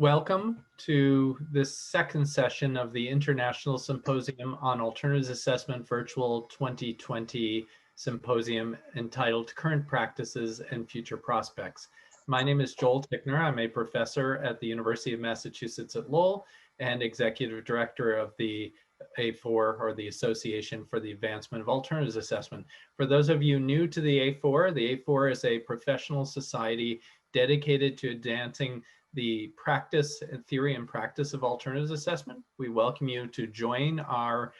Welcome to this second session of the International Symposium on Alternatives Assessment Virtual 2020 Symposium entitled Current Practices and Future Prospects. My name is Joel Tickner. I'm a professor at the University of Massachusetts at Lowell and executive director of the A4, or the Association for the Advancement of Alternatives Assessment. For those of you new to the A4 is a professional society dedicated to advancing the practice, theory and practice of alternatives assessment. We welcome you to join our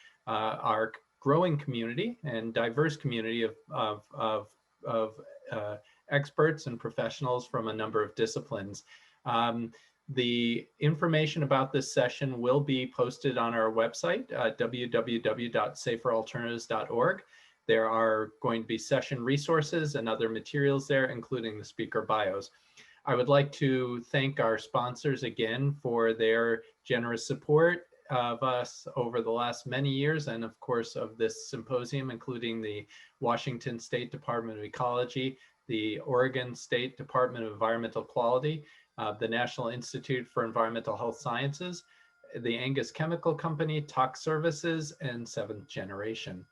growing community and diverse community of experts and professionals from a number of disciplines. The information about this session will be posted on our website, www.saferalternatives.org. There are going to be session resources and other materials there, including the speaker bios. I would like to thank our sponsors again for their generous support of us over the last many years, and of course of this symposium, including the Washington State Department of Ecology, the Oregon State Department of Environmental Quality, the National Institute for Environmental Health Sciences, the Angus Chemical Company, Tox Services, and Seventh Generation.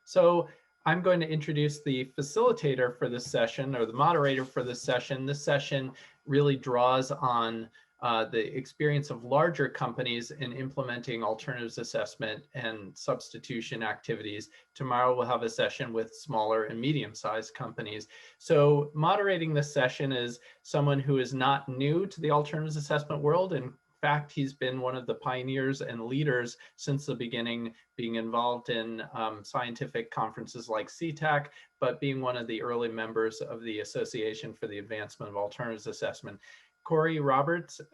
So I'm going to introduce the facilitator for this session, or the moderator for this session. This session really draws on the experience of larger companies in implementing alternatives assessment and substitution activities. Tomorrow we'll have a session with smaller and medium-sized companies. So moderating this session is someone who is not new to the alternatives assessment world. In fact, he's been one of the pioneers and leaders since the beginning, being involved in scientific conferences like CTAC, but being one of the early members of the Association for the Advancement of Alternatives Assessment. Corey Robertson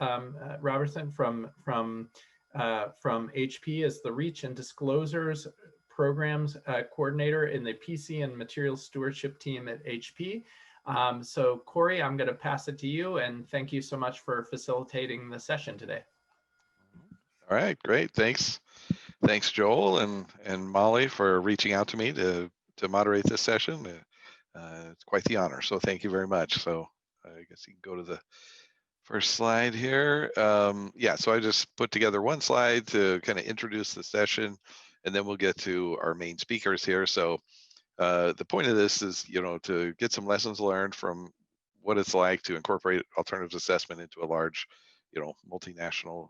from HP is the Reach and Disclosures Programs Coordinator in the PC and Materials Stewardship team at HP. So Corey, I'm going to pass it to you, and thank you so much for facilitating the session today. All right, great. Thanks, Joel and Molly, for reaching out to me to moderate this session. It's quite the honor, so thank you very much. So I guess you can go to the first slide here. Yeah, so I just put together one slide to kind of introduce the session, and then we'll get to our main speakers here. So the point of this is, to get some lessons learned from what it's like to incorporate alternatives assessment into a large, multinational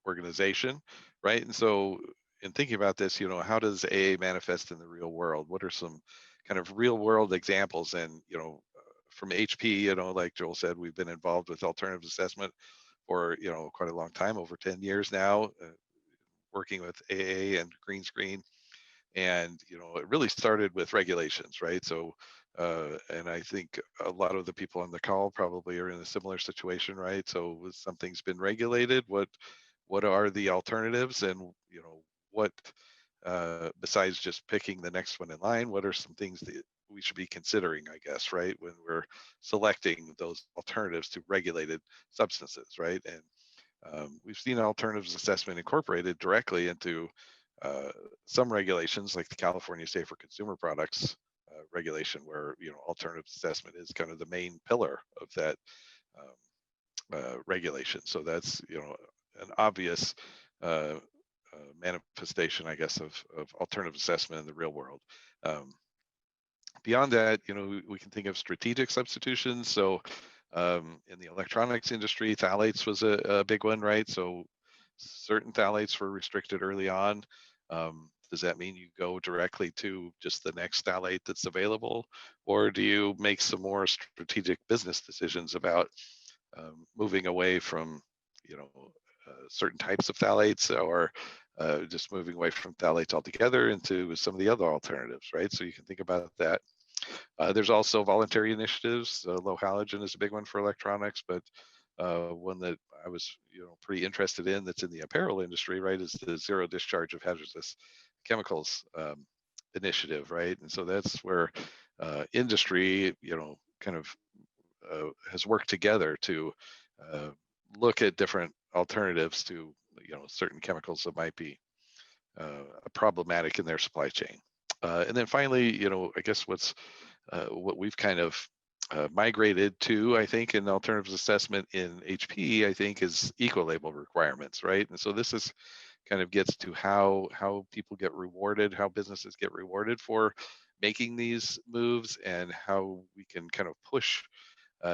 organization, right? And so in thinking about this, how does AA manifest in the real world? What are some kind of real world examples? And, from HP, like Joel said, we've been involved with alternatives assessment for, quite a long time, over 10 years now, working with AA and Green Screen. And, it really started with regulations, right? So, and I think a lot of the people on the call probably are in a similar situation, right? So something's been regulated, what are the alternatives, and, what, besides just picking the next one in line, what are some things that we should be considering, I guess, right, when we're selecting those alternatives to regulated substances, right? And we've seen alternatives assessment incorporated directly into some regulations, like the California Safer Consumer Products regulation, where alternative assessment is kind of the main pillar of that regulation. So that's an obvious manifestation, I guess, of alternative assessment in the real world. Beyond that, we can think of strategic substitutions. So in the electronics industry, phthalates was a big one, right? So certain phthalates were restricted early on. Does that mean you go directly to just the next phthalate that's available? Or do you make some more strategic business decisions about moving away from, certain types of phthalates, or just moving away from phthalates altogether into some of the other alternatives, right? So you can think about that. There's also voluntary initiatives. Low halogen is a big one for electronics, but one that I was, pretty interested in, that's in the apparel industry, right, is the zero discharge of hazardous chemicals initiative, right? And so that's where industry, kind of has worked together to look at different alternatives to, certain chemicals that might be problematic in their supply chain. And then finally, I guess what we've kind of migrated to, I think, in alternatives assessment in HP, I think, is eco-label requirements, right? And so this is kind of gets to how people get rewarded, how businesses get rewarded for making these moves, and how we can kind of push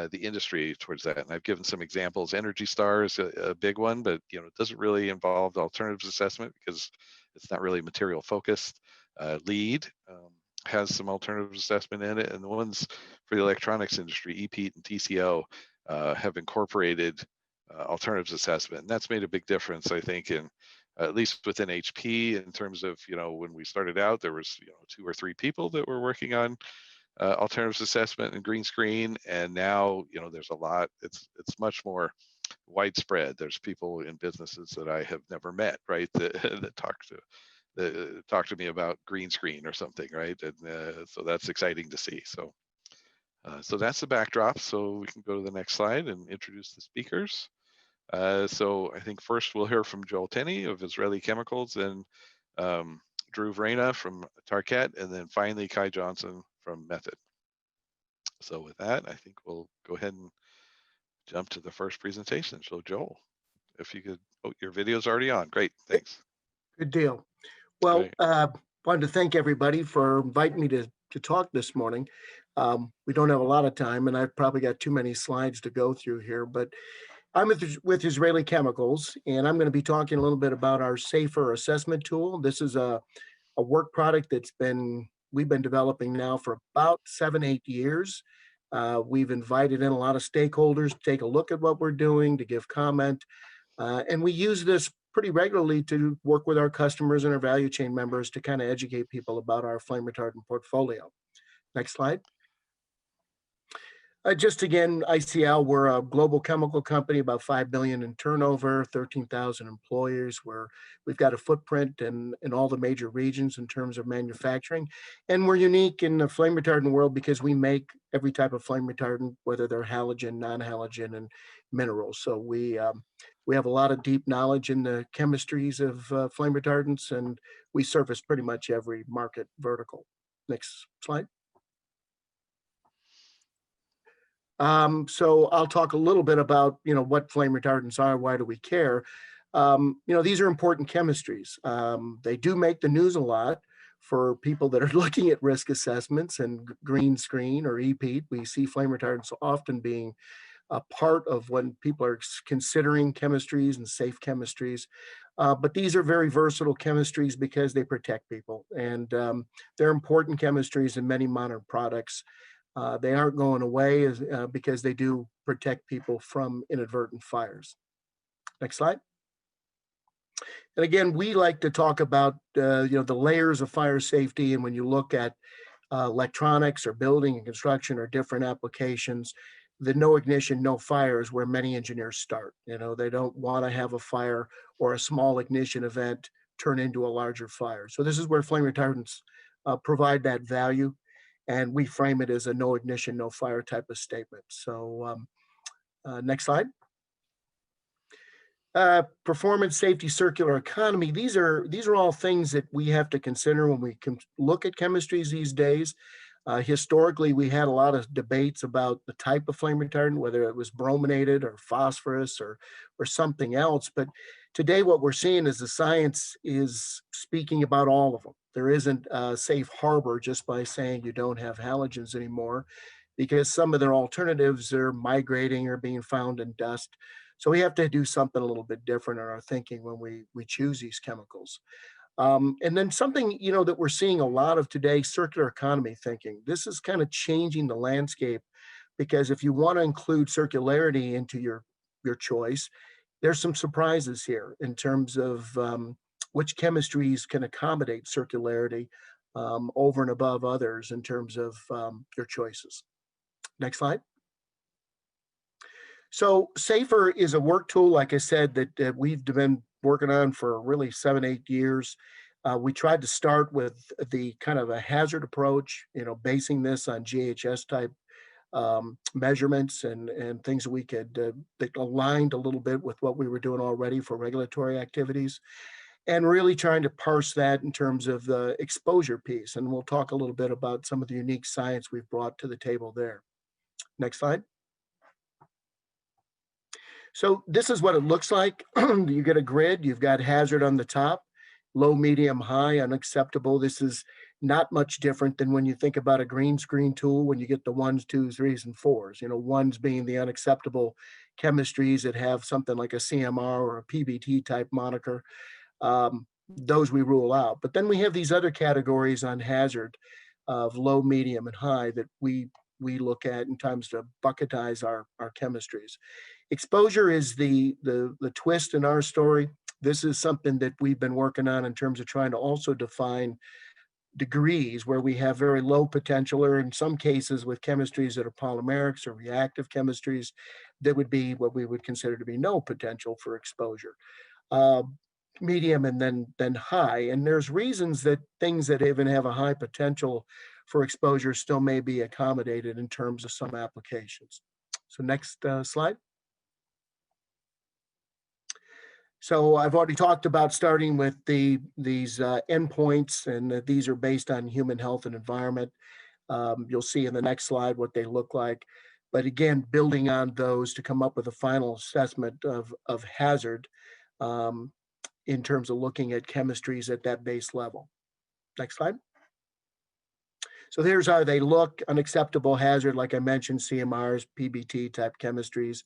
the industry towards that. And I've given some examples. Energy Star is a big one, but it doesn't really involve the alternatives assessment because it's not really material focused. LEAD has some alternatives assessment in it, and the ones for the electronics industry, EPEAT and TCO, have incorporated alternatives assessment, and that's made a big difference, I think, in at least within HP, in terms of when we started out, there was 2 or 3 people that were working on alternatives assessment and green screen, and now there's a lot. It's much more widespread. There's people in businesses that I have never met, right, that talk to me about green screen or something, right? And so that's exciting to see. So so that's the backdrop. So we can go to the next slide and introduce the speakers. So I think first we'll hear from Joel Tenney of Israeli Chemicals, and Drew Vrana from Tarkett, and then finally Kai Johnson from Method. So with that, I think we'll go ahead and jump to the first presentation. So Joel, if you could, oh, your video's already on. Great, thanks. Good deal. Well, wanted to thank everybody for inviting me to talk this morning. We don't have a lot of time, and I've probably got too many slides to go through here, but I'm with Israeli Chemicals, and I'm going to be talking a little bit about our safer assessment tool. This is a work product we've been developing now for about 7-8 years. We've invited in a lot of stakeholders to take a look at what we're doing, to give comment, and we use this pretty regularly to work with our customers and our value chain members to kind of educate people about our flame retardant portfolio. Next slide. Just again, ICL, we're a global chemical company, about $5 billion in turnover, 13,000 employees. We've got a footprint in all the major regions in terms of manufacturing. And we're unique in the flame retardant world because we make every type of flame retardant, whether they're halogen, non-halogen, and minerals. So we have a lot of deep knowledge in the chemistries of flame retardants, and we service pretty much every market vertical. Next slide. So I'll talk a little bit about, what flame retardants are, why do we care? These are important chemistries. They do make the news a lot for people that are looking at risk assessments and green screen or EPEAT. We see flame retardants often being a part of when people are considering chemistries and safe chemistries. But these are very versatile chemistries because they protect people, and they're important chemistries in many modern products. They aren't going away because they do protect people from inadvertent fires. Next slide. And again, we like to talk about the layers of fire safety, and when you look at electronics or building and construction or different applications, the no ignition, no fire is where many engineers start. They don't want to have a fire or a small ignition event turn into a larger fire. So this is where flame retardants provide that value. And we frame it as a no ignition, no fire type of statement. So next slide. Performance, safety, circular economy. These are all things that we have to consider when we can look at chemistries these days. Historically, we had a lot of debates about the type of flame retardant, whether it was brominated or phosphorus or something else. But today, what we're seeing is the science is speaking about all of them. There isn't a safe harbor just by saying you don't have halogens anymore, because some of their alternatives are migrating or being found in dust. So we have to do something a little bit different in our thinking when we choose these chemicals. And then something, that we're seeing a lot of today, circular economy thinking. This is kind of changing the landscape, because if you want to include circularity into your choice, there's some surprises here in terms of which chemistries can accommodate circularity over and above others in terms of your choices. Next slide. So SAFER is a work tool, like I said, that we've been working on for really 7-8 years. We tried to start with the kind of a hazard approach, basing this on GHS type measurements and things that we could that aligned a little bit with what we were doing already for regulatory activities, and really trying to parse that in terms of the exposure piece. And we'll talk a little bit about some of the unique science we've brought to the table there. Next slide. So this is what it looks like. You get a grid, you've got hazard on the top, low, medium, high, unacceptable. This is not much different than when you think about a green screen tool, when you get the 1s, 2s, 3s, and 4s. You know, 1s being the unacceptable chemistries that have something like a CMR or a PBT type moniker. Those we rule out. But then we have these other categories on hazard of low, medium, and high that we look at in times to bucketize our chemistries. Exposure is the twist in our story. This is something that we've been working on in terms of trying to also define degrees where we have very low potential, or in some cases with chemistries that are polymerics or reactive chemistries that would be what we would consider to be no potential for exposure. Medium and then high. And there's reasons that things that even have a high potential for exposure still may be accommodated in terms of some applications. So next slide. So I've already talked about starting with these endpoints, and these are based on human health and environment. You'll see in the next slide what they look like. But again, building on those to come up with a final assessment of hazard in terms of looking at chemistries at that base level. Next slide. So here's how they look: unacceptable hazard, like I mentioned, CMRs, PBT type chemistries.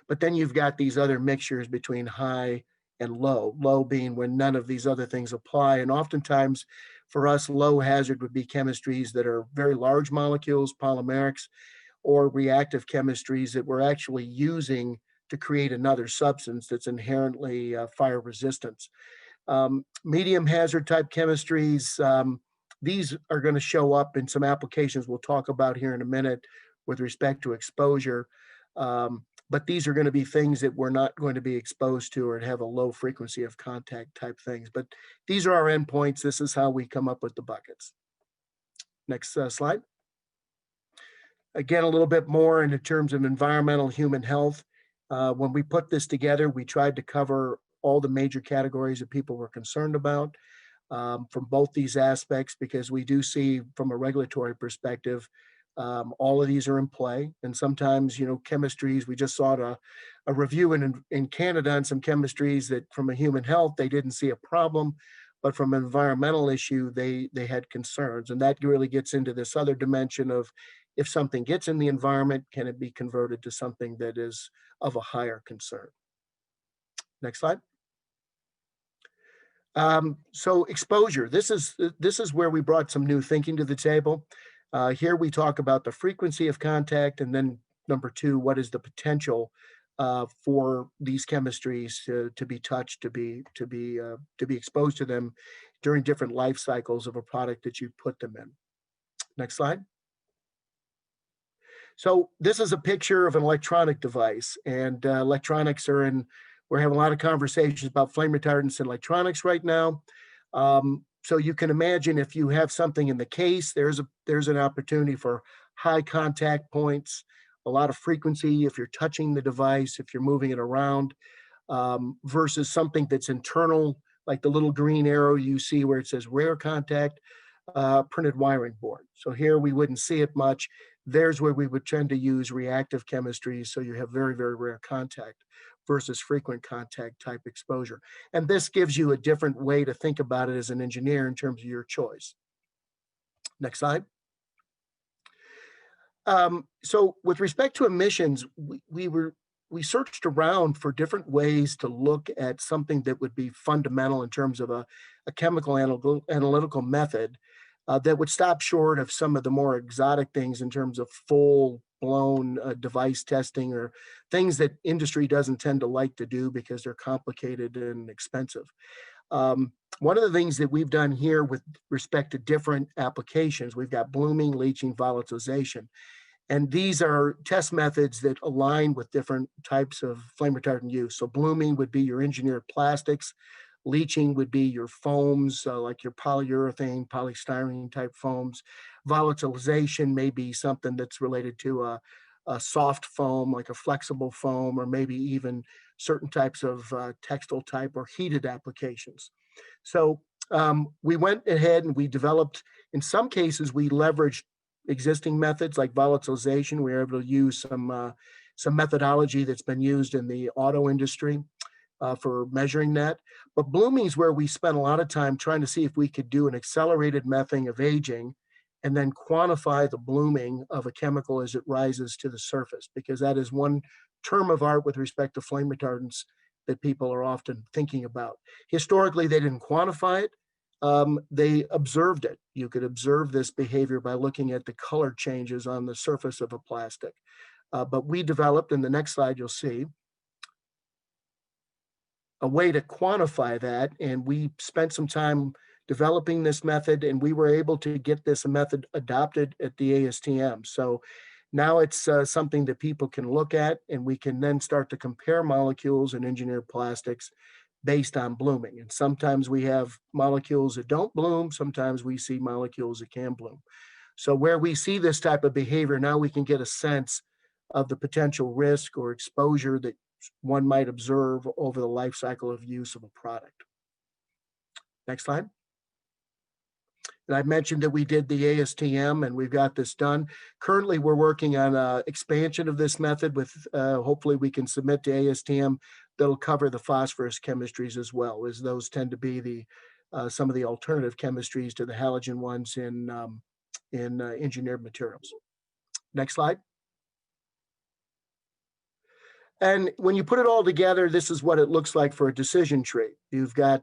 But then you've got these other mixtures between high and low, low being when none of these other things apply. And oftentimes for us, low hazard would be chemistries that are very large molecules, polymerics, or reactive chemistries that we're actually using to create another substance that's inherently fire resistant. Medium hazard type chemistries, these are going to show up in some applications we'll talk about here in a minute with respect to exposure. But these are going to be things that we're not going to be exposed to or have a low frequency of contact type things. But these are our endpoints. This is how we come up with the buckets. Next slide. Again, a little bit more in terms of environmental human health. When we put this together, we tried to cover all the major categories that people were concerned about from both these aspects, because we do see from a regulatory perspective, all of these are in play. And sometimes, you know, chemistries, we just saw a review in Canada on some chemistries that from a human health, they didn't see a problem, but from an environmental issue, they had concerns. And that really gets into this other dimension of, if something gets in the environment, can it be converted to something that is of a higher concern? Next slide. So exposure, this is where we brought some new thinking to the table. Here we talk about the frequency of contact, and then number two, what is the potential for these chemistries to be touched, to be exposed to them during different life cycles of a product that you put them in. Next slide. So this is a picture of an electronic device, and electronics are we're having a lot of conversations about flame retardants in electronics right now. So you can imagine if you have something in the case, there's an opportunity for high contact points, a lot of frequency if you're touching the device, if you're moving it around, versus something that's internal, like the little green arrow you see where it says rare contact, printed wiring board. So here we wouldn't see it much. There's where we would tend to use reactive chemistries, so you have very, very rare contact versus frequent contact type exposure. And this gives you a different way to think about it as an engineer in terms of your choice. Next slide. So with respect to emissions, we searched around for different ways to look at something that would be fundamental in terms of a chemical analytical method that would stop short of some of the more exotic things in terms of full-blown device testing, or things that industry doesn't tend to like to do because they're complicated and expensive. One of the things that we've done here with respect to different applications, we've got blooming, leaching, volatilization. And these are test methods that align with different types of flame retardant use. So blooming would be your engineered plastics. Leaching would be your foams, like your polyurethane, polystyrene type foams. Volatilization may be something that's related to a soft foam, like a flexible foam, or maybe even certain types of textile type or heated applications. So we went ahead and we developed, in some cases, we leveraged existing methods like volatilization. We were able to use some methodology that's been used in the auto industry for measuring that. But blooming is where we spent a lot of time trying to see if we could do an accelerated method of aging and then quantify the blooming of a chemical as it rises to the surface, because that is one term of art with respect to flame retardants that people are often thinking about. Historically, they didn't quantify it. They observed it. You could observe this behavior by looking at the color changes on the surface of a plastic. But we developed, in the next slide you'll see, a way to quantify that. And we spent some time developing this method, and we were able to get this method adopted at the ASTM. So now it's something that people can look at, and we can then start to compare molecules in engineered plastics based on blooming. And sometimes we have molecules that don't bloom, sometimes we see molecules that can bloom. So where we see this type of behavior, now we can get a sense of the potential risk or exposure that one might observe over the life cycle of use of a product. Next slide. And I mentioned that we did the ASTM and we've got this done. Currently, we're working on an expansion of this method with, hopefully we can submit to ASTM that'll cover the phosphorus chemistries as well, as those tend to be the some of the alternative chemistries to the halogen ones in engineered materials. Next slide. And when you put it all together, this is what it looks like for a decision tree. You've got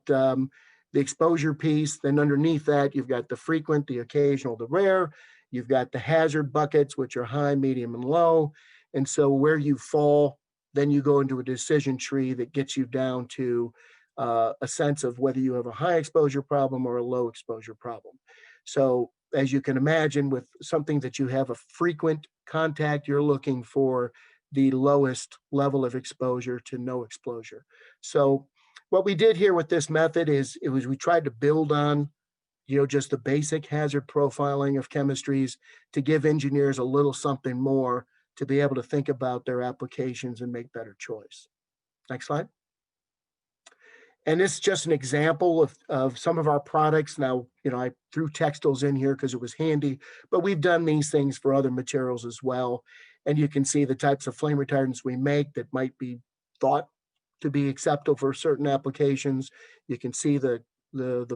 the exposure piece, then underneath that, you've got the frequent, the occasional, the rare. You've got the hazard buckets, which are high, medium, and low. And so where you fall, then you go into a decision tree that gets you down to a sense of whether you have a high exposure problem or a low exposure problem. So as you can imagine, with something that you have a frequent contact, you're looking for the lowest level of exposure to no exposure. So what we did here with this method is we tried to build on, just the basic hazard profiling of chemistries to give engineers a little something more to be able to think about their applications and make better choice. Next slide. And this is just an example of some of our products. Now, I threw textiles in here because it was handy, but we've done these things for other materials as well. And you can see the types of flame retardants we make that might be thought to be acceptable for certain applications. You can see the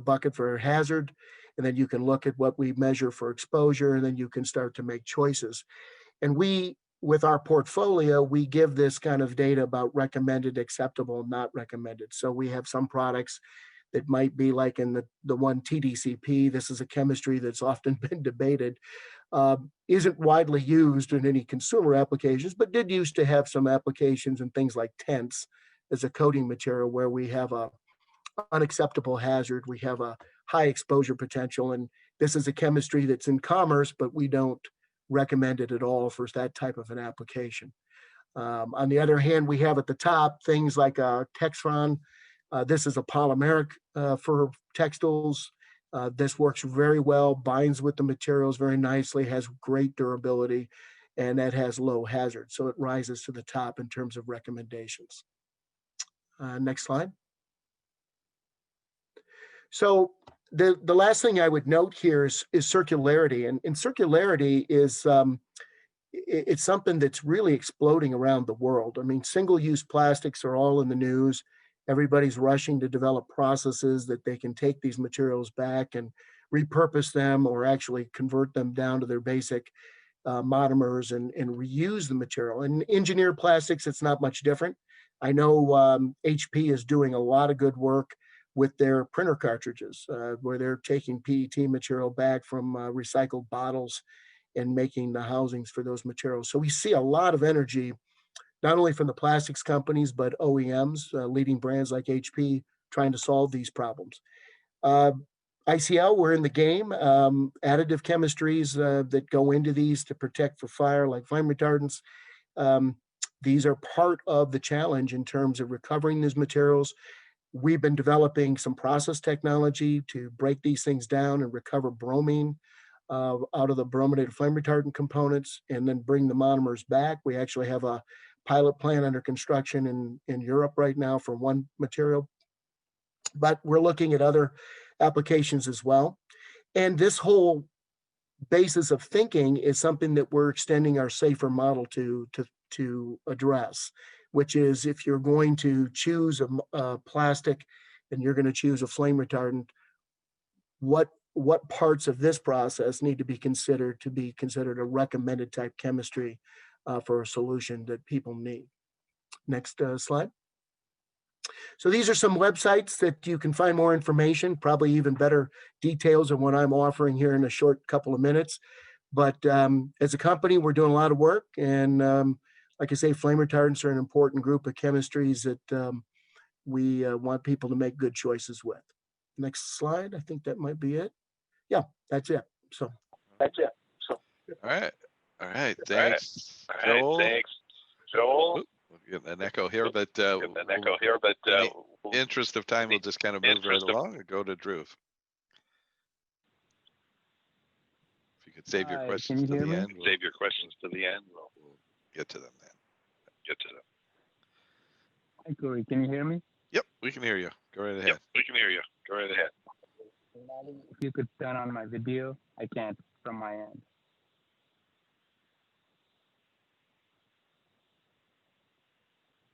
bucket for hazard, and then you can look at what we measure for exposure, and then you can start to make choices. And with our portfolio, we give this kind of data about recommended, acceptable, and not recommended. So we have some products that might be like in the one TDCP. This is a chemistry that's often been debated. Isn't widely used in any consumer applications, but did used to have some applications in things like tents as a coating material where we have a unacceptable hazard, we have a high exposure potential, and this is a chemistry that's in commerce, but we don't recommend it at all for that type of an application. On the other hand, we have at the top things like Textron. This is a polymeric for textiles. This works very well, binds with the materials very nicely, has great durability, and that has low hazard. So it rises to the top in terms of recommendations. Next slide. So the last thing I would note here is circularity. And circularity is it's something that's really exploding around the world. I mean, single-use plastics are all in the news. Everybody's rushing to develop processes that they can take these materials back and repurpose them or actually convert them down to their basic monomers and reuse the material. And engineered plastics, it's not much different. I know HP is doing a lot of good work with their printer cartridges, where they're taking PET material back from recycled bottles and making the housings for those materials. So we see a lot of energy, not only from the plastics companies, but OEMs, leading brands like HP, trying to solve these problems. ICL, we're in the game. Additive chemistries that go into these to protect for fire, like flame retardants. These are part of the challenge in terms of recovering these materials. We've been developing some process technology to break these things down and recover bromine out of the brominated flame retardant components and then bring the monomers back. We actually have a pilot plant under construction in Europe right now for one material, but we're looking at other applications as well. And this whole basis of thinking is something that we're extending our safer model to address, which is if you're going to choose a plastic and you're going to choose a flame retardant, what parts of this process need to be considered a recommended type chemistry for a solution that people need. Next slide. So these are some websites that you can find more information, probably even better details than what I'm offering here in a short couple of minutes. But as a company, we're doing a lot of work. And like I say, flame retardants are an important group of chemistries that we want people to make good choices with. Next slide. I think that might be it. Yeah, that's it. So that's it. So all right. All right. Thanks, Joel. Thanks, Joel. Oop, we're getting an echo here, but In the interest of time, we'll just kind of move right along and go to Drew. If you could save your questions to the end. Save your questions to the end. We'll get to them then. Hi, Corey. Can you hear me? Yep, we can hear you. Go right ahead. Yep, we can hear you. Go right ahead. If you could turn on my video, I can't from my end.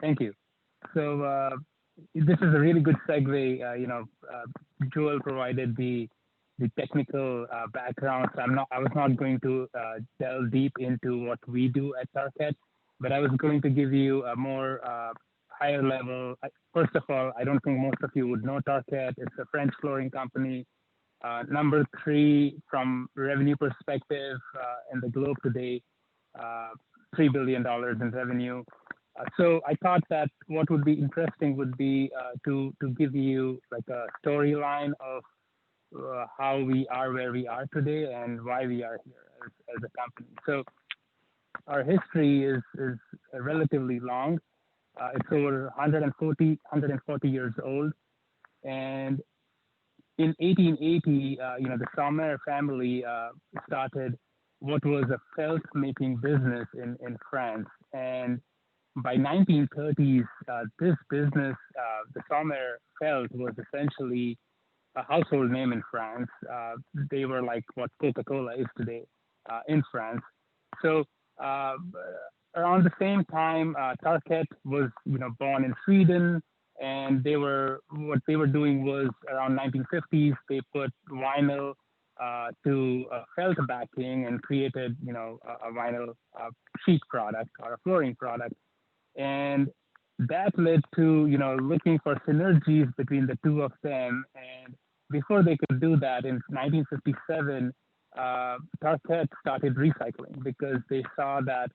Thank you. So this is a really good segue. Joel provided the technical background. So I was not going to delve deep into what we do at Target, but I was going to give you a more higher level. First of all, I don't think most of you would know Target. It's a French flooring company. Number 3 from revenue perspective in the globe today, $3 billion in revenue. So I thought that what would be interesting would be to give you like a storyline of how we are where we are today and why we are here as a company. So our history is relatively long. It's over 140 years old. And in 1880, the Sommer family started what was a felt making business in France. And by 1930s, this business, the Sommer felt, was essentially a household name in France. They were like what Coca-Cola is today in France. So around the same time, Target was born in Sweden, and what they were doing was around 1950s, they put vinyl to felt backing and created a vinyl sheet product or a flooring product. And that led to looking for synergies between the two of them. And before they could do that, in 1957, Target started recycling because they saw that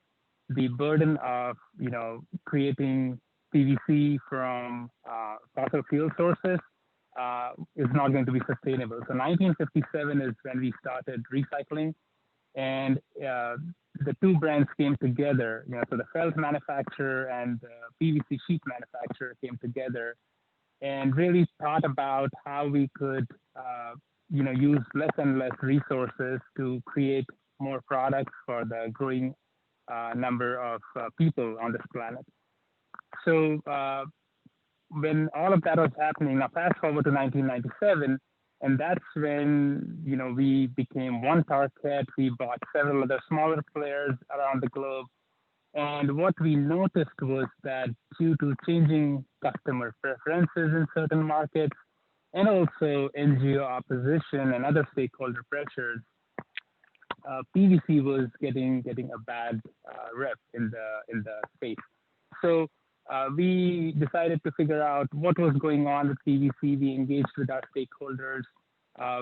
the burden of creating PVC from fossil fuel sources is not going to be sustainable. So 1957 is when we started recycling, and the two brands came together. So the felt manufacturer and the PVC sheet manufacturer came together and really thought about how we could use less and less resources to create more products for the growing number of people on this planet. So when all of that was happening, now fast forward to 1997, and that's when we became one Target. We bought several other smaller players around the globe, and what we noticed was that due to changing customer preferences in certain markets, and also NGO opposition and other stakeholder pressures, PVC was getting a bad rep in the space. So we decided to figure out what was going on with PVC. We engaged with our stakeholders.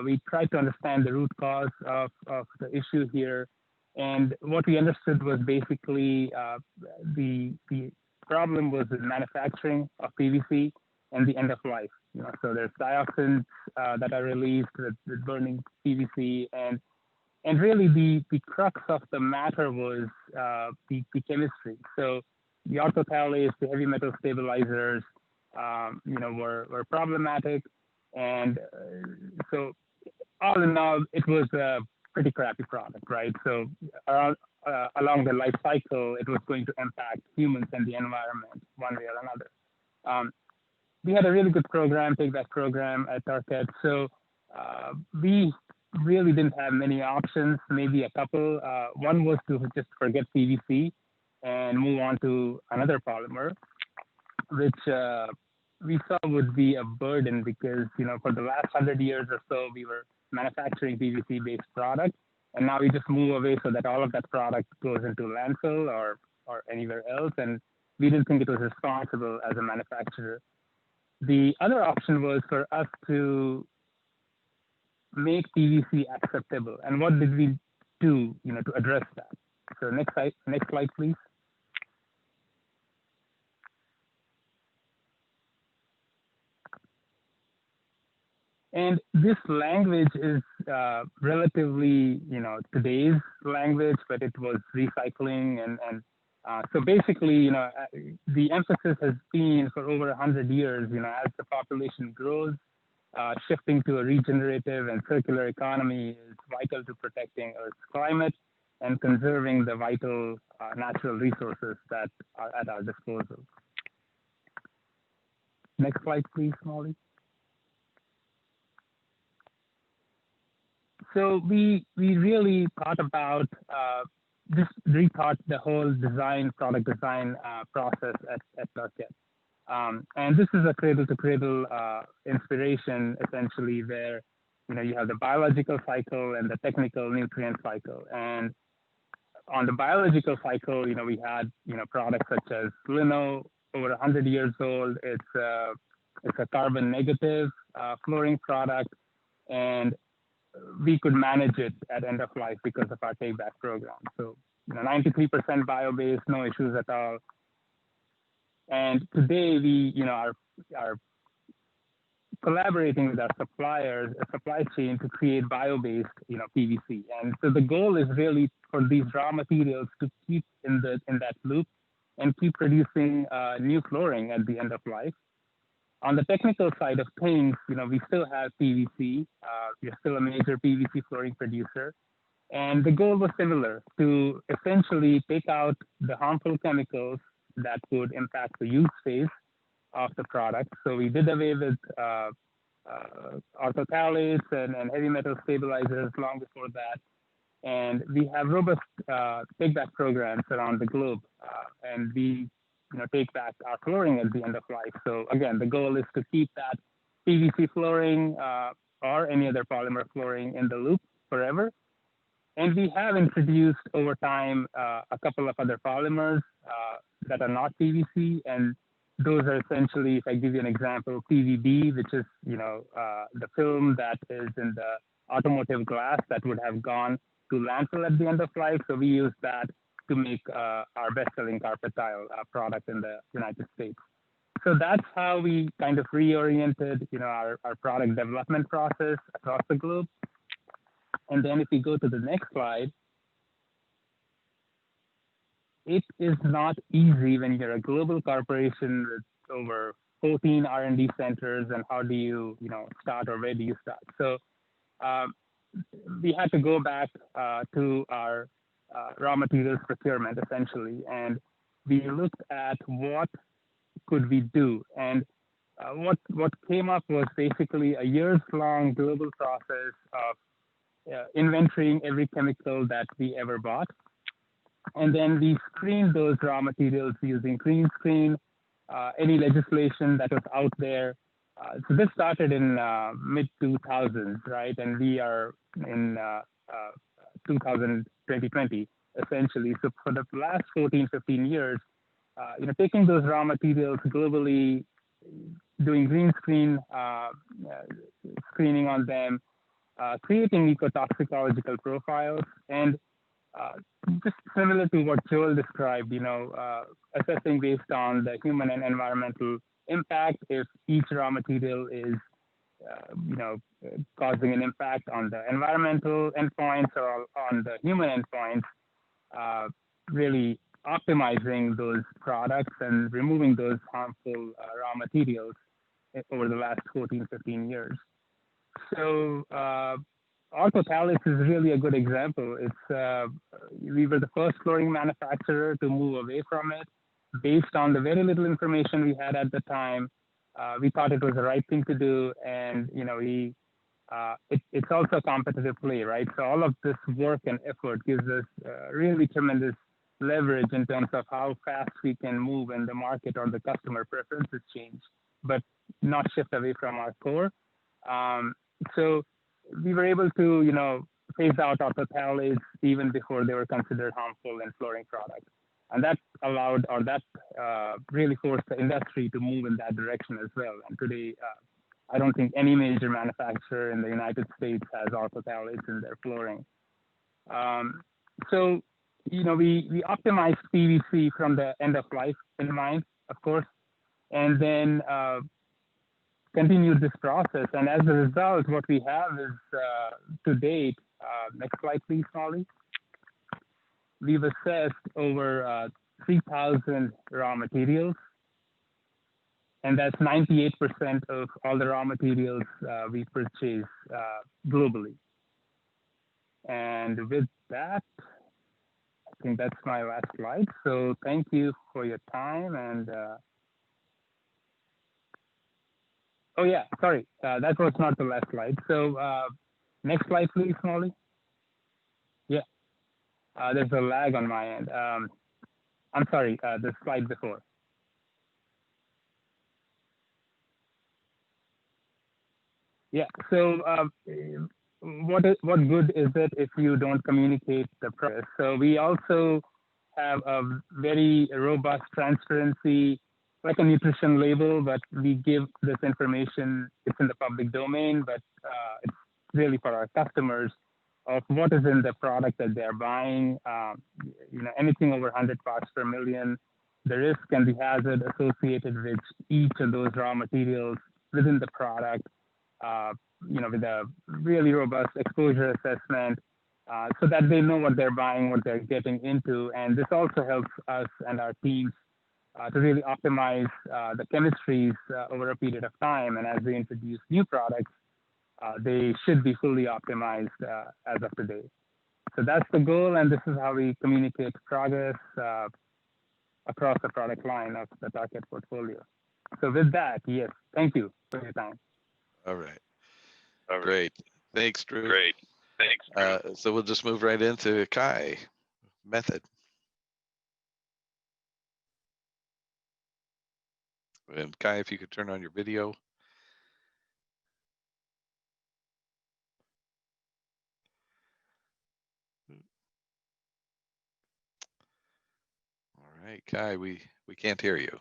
We tried to understand the root cause of the issue here. And what we understood was basically the problem was the manufacturing of PVC and the end of life. So there's dioxins that are released with burning PVC, and really the crux of the matter was the chemistry. So the orthothalates, the heavy metal stabilizers, were problematic, and so all in all, it was a pretty crappy product, right? So along the life cycle, it was going to impact humans and the environment one way or another. We had a really good program, take-back program at Target. So we really didn't have many options, maybe a couple. One was to just forget PVC and move on to another polymer, which we saw would be a burden because, for the last 100 years or so, we were manufacturing PVC-based products, and now we just move away so that all of that product goes into landfill or anywhere else, and we didn't think it was responsible as a manufacturer. The other option was for us to make PVC acceptable, and what did we do, to address that? So next slide, please. And this language is relatively, today's language, but it was recycling. And so basically, the emphasis has been for over 100 years, as the population grows, shifting to a regenerative and circular economy is vital to protecting Earth's climate and conserving the vital natural resources that are at our disposal. Next slide, please, Molly. So we really thought about just rethought the whole product design process at Target. And this is a cradle-to-cradle inspiration, essentially, where you have the biological cycle and the technical nutrient cycle. And on the biological cycle, we had products such as lino, over 100 years old. It's a carbon negative fluorine product, and we could manage it at end of life because of our take back program. So 93% bio-based, no issues at all. And today we are collaborating with our suppliers, a supply chain, to create bio-based PVC. And so the goal is really for these raw materials to keep in that loop and keep producing new flooring at the end of life. On the technical side of things, we still have PVC. We're still a major PVC flooring producer. And the goal was similar, to essentially take out the harmful chemicals that would impact the use phase of the product. So we did away with orthophthalates and heavy metal stabilizers long before that. And we have robust take-back programs around the globe. And we take back our flooring at the end of life. So again, the goal is to keep that PVC flooring or any other polymer flooring in the loop forever. And we have introduced over time a couple of other polymers that are not PVC, and those are essentially, if I give you an example, PVB, which is the film that is in the automotive glass that would have gone to landfill at the end of life. So we use that to make our best-selling carpet tile product in the United States. So that's how we kind of reoriented, our product development process across the globe. And then if we go to the next slide, it is not easy when you're a global corporation with over 14 R&D centers, and how do you, start, or where do you start? So we had to go back to our raw materials procurement, essentially, and we looked at what could we do. And what came up was basically a years-long global process of inventorying every chemical that we ever bought. And then we screened those raw materials using green screen, any legislation that was out there. So this started in mid-2000s, right? And we are in 2020, essentially. So for the last 14, 15 years, taking those raw materials globally, doing green screen screening on them, creating ecotoxicological profiles, and just similar to what Joel described, assessing based on the human and environmental impact, if each raw material is, causing an impact on the environmental endpoints or on the human endpoints, really optimizing those products and removing those harmful raw materials over the last 14, 15 years. So orthophthalates is really a good example. It's we were the first flooring manufacturer to move away from it based on the very little information we had at the time. We thought it was the right thing to do, and we it's also a competitive play, right? So all of this work and effort gives us really tremendous leverage in terms of how fast we can move when the market or the customer preferences change, but not shift away from our core. So we were able to, phase out autophthalates even before they were considered harmful in flooring products. And that allowed, or that really forced the industry to move in that direction as well. And today, I don't think any major manufacturer in the United States has autophthalates in their flooring. So, we optimized PVC from the end of life in mind, of course, and then continued this process. And as a result, what we have is to date, next slide, please, Molly. We've assessed over 3,000 raw materials, and that's 98% of all the raw materials we purchase globally. And with that, I think that's my last slide. So thank you for your time. And oh yeah, sorry, that was not the last slide. So next slide, please, Molly. Yeah, there's a lag on my end. I'm sorry, the slide before. Yeah, so what good is it if you don't communicate the process? So we also have a very robust transparency, like a nutrition label, but we give this information, it's in the public domain, but it's really for our customers of what is in the product that they're buying, anything over 100 parts per million, the risk and the hazard associated with each of those raw materials within the product, with a really robust exposure assessment, so that they know what they're buying, what they're getting into. And this also helps us and our teams to really optimize the chemistries over a period of time. And as we introduce new products, they should be fully optimized as of today. So that's the goal, and this is how we communicate progress across the product line of the Target portfolio. So with that, yes, thank you for your time. All right. Great. Thanks, Drew. Great. Thanks, Drew. So we'll just move right into Kai, method. And Kai, if you could turn on your video. All right, Kai, we can't hear you.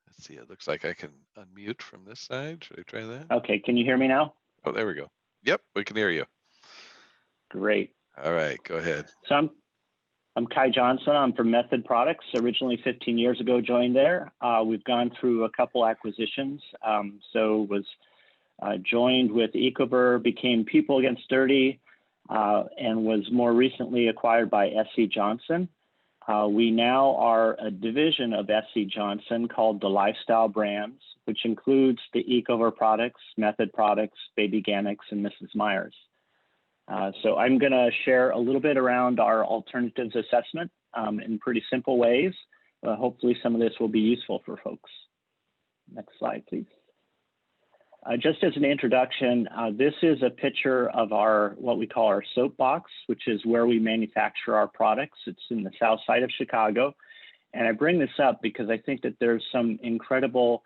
Let's see, it looks like I can unmute from this side. Should I try that? Okay, can you hear me now? Oh, there we go. Yep, we can hear you. Great. All right, go ahead. So I'm Kai Johnson. I'm from Method Products. Originally 15 years ago, joined there. We've gone through a couple acquisitions. Was joined with Ecover, became People Against Dirty, and was more recently acquired by SC Johnson. We now are a division of SC Johnson called the Lifestyle Brands, which includes the Ecover products, Method Products, Baby Organics, and Mrs. Meyer's. So I'm going to share a little bit around our alternatives assessment in pretty simple ways. Hopefully some of this will be useful for folks. Next slide, please. Just as an introduction, this is a picture of what we call our soapbox, which is where we manufacture our products. It's in the south side of Chicago. And I bring this up because I think that there's some incredible,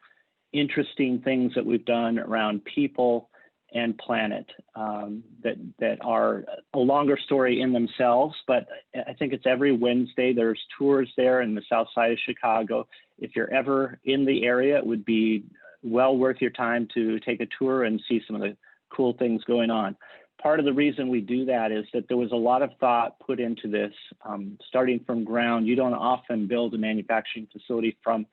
interesting things that we've done around people and planet that are a longer story in themselves. But I think it's every Wednesday, there's tours there in the south side of Chicago. If you're ever in the area, it would be well worth your time to take a tour and see some of the cool things going on. Part of the reason we do that is that there was a lot of thought put into this, starting from ground. You don't often build a manufacturing facility from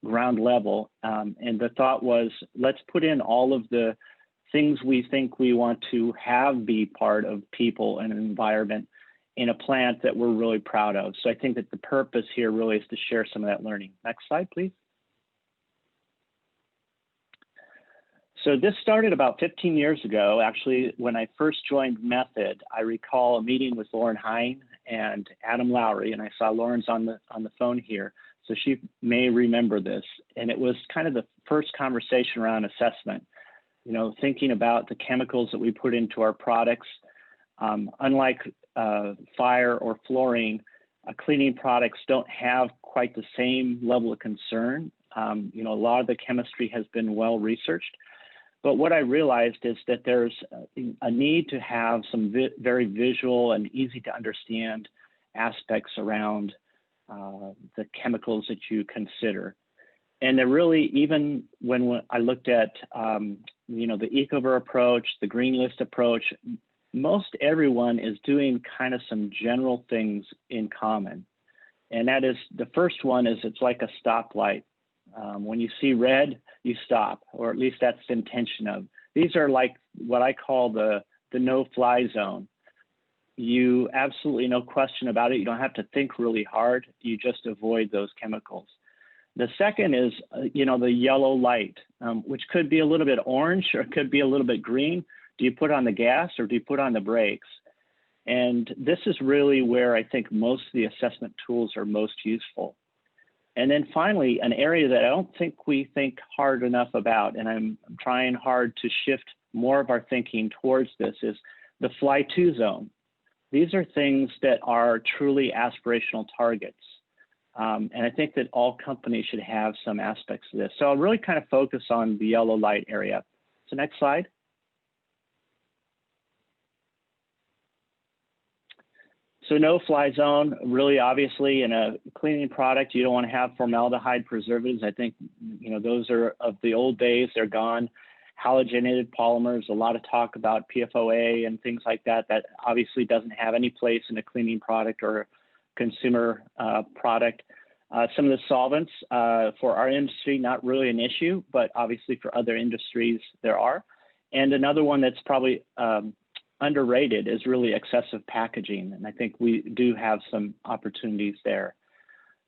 ground level. And the thought was, let's put in all of the things we think we want to have be part of people and environment in a plant that we're really proud of. So I think that the purpose here really is to share some of that learning. Next slide, please. So this started about 15 years ago. Actually, when I first joined Method, I recall a meeting with Lauren Hine and Adam Lowry, and I saw Lauren's on the phone here, so she may remember this. And it was kind of the first conversation around assessment. You know, thinking about the chemicals that we put into our products. Unlike fire or fluorine, cleaning products don't have quite the same level of concern. You know, a lot of the chemistry has been well researched. But what I realized is that there's a need to have some very visual and easy to understand aspects around the chemicals that you consider. And they're really, even when I looked at, you know, the Ecover approach, the green list approach, most everyone is doing kind of some general things in common. And that is, the first one is it's like a stoplight. When you see red, you stop, or at least that's the intention of. These are like what I call the no-fly zone. You absolutely, no question about it. You don't have to think really hard. You just avoid those chemicals. The second is, you know, the yellow light, which could be a little bit orange or it could be a little bit green. Do you put on the gas or do you put on the brakes? And this is really where I think most of the assessment tools are most useful. And then finally, an area that I don't think we think hard enough about, and I'm trying hard to shift more of our thinking towards this, is the fly to zone. These are things that are truly aspirational targets. And I think that all companies should have some aspects of this. So I'll really kind of focus on the yellow light area. So next slide. So no fly zone, really obviously in a cleaning product, you don't want to have formaldehyde preservatives. I think, you know, those are of the old days, they're gone. Halogenated polymers, a lot of talk about PFOA and things like that, that obviously doesn't have any place in a cleaning product or consumer product. Some of the solvents for our industry, not really an issue, but obviously for other industries, there are. And another one that's probably underrated is really excessive packaging. And I think we do have some opportunities there.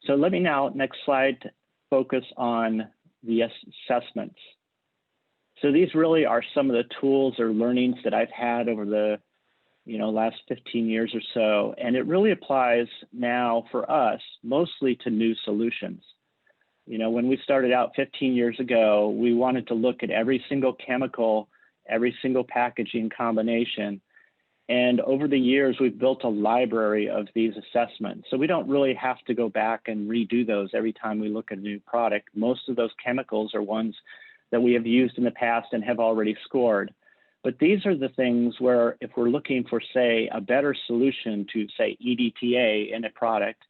So let me now, next slide, focus on the assessments. So these really are some of the tools or learnings that I've had over the last 15 years or so. And it really applies now for us, mostly to new solutions. You know, when we started out 15 years ago, we wanted to look at every single chemical, every single packaging combination. And over the years, we've built a library of these assessments. So we don't really have to go back and redo those every time we look at a new product. Most of those chemicals are ones that we have used in the past and have already scored. But these are the things where if we're looking for, say, a better solution to, say, EDTA in a product,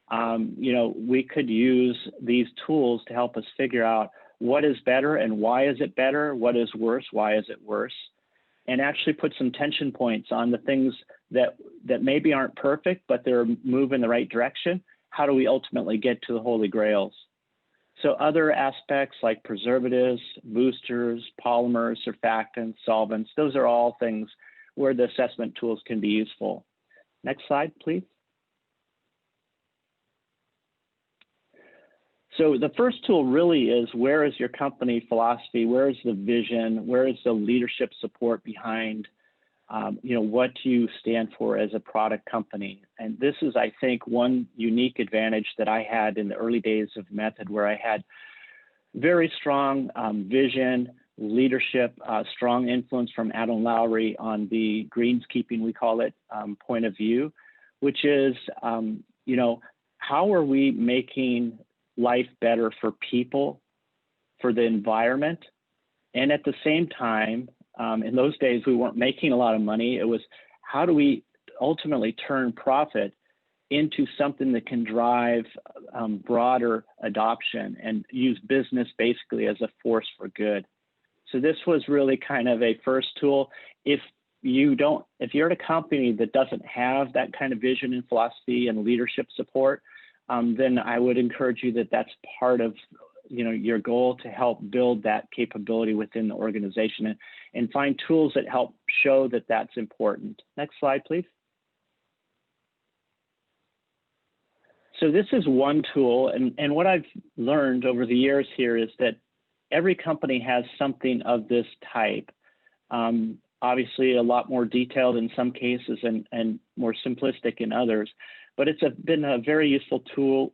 we could use these tools to help us figure out what is better and why is it better, what is worse, why is it worse, and actually put some tension points on the things that maybe aren't perfect, but they're moving in the right direction. How do we ultimately get to the holy grails? So other aspects like preservatives, boosters, polymers, surfactants, solvents, those are all things where the assessment tools can be useful. Next slide, please. So the first tool really is, where is your company philosophy? Where is the vision? Where is the leadership support behind what you stand for as a product company? And this is, I think, one unique advantage that I had in the early days of Method, where I had very strong vision, leadership, strong influence from Adam Lowry on the greenskeeping, we call it, point of view, which is, how are we making life better for people, for the environment, and at the same time, in those days, we weren't making a lot of money. It was, how do we ultimately turn profit into something that can drive broader adoption and use business basically as a force for good? So this was really kind of a first tool. If you're at a company that doesn't have that kind of vision and philosophy and leadership support, then I would encourage you that that's part of your goal, to help build that capability within the organization and find tools that help show that that's important. Next slide, please. So this is one tool, and what I've learned over the years here is that every company has something of this type. Obviously, a lot more detailed in some cases and more simplistic in others. But it's been a very useful tool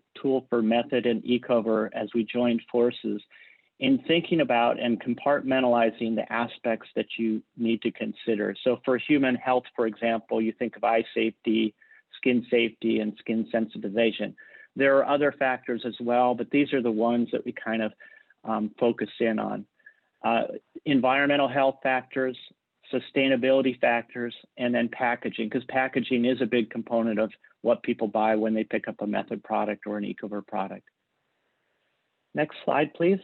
for Method and Ecover as we joined forces in thinking about and compartmentalizing the aspects that you need to consider. So for human health, for example, you think of eye safety, skin safety, and skin sensitization. There are other factors as well, but these are the ones that we kind of focus in on. Environmental health factors, sustainability factors, and then packaging, because packaging is a big component of what people buy when they pick up a Method product or an Ecover product. Next slide, please.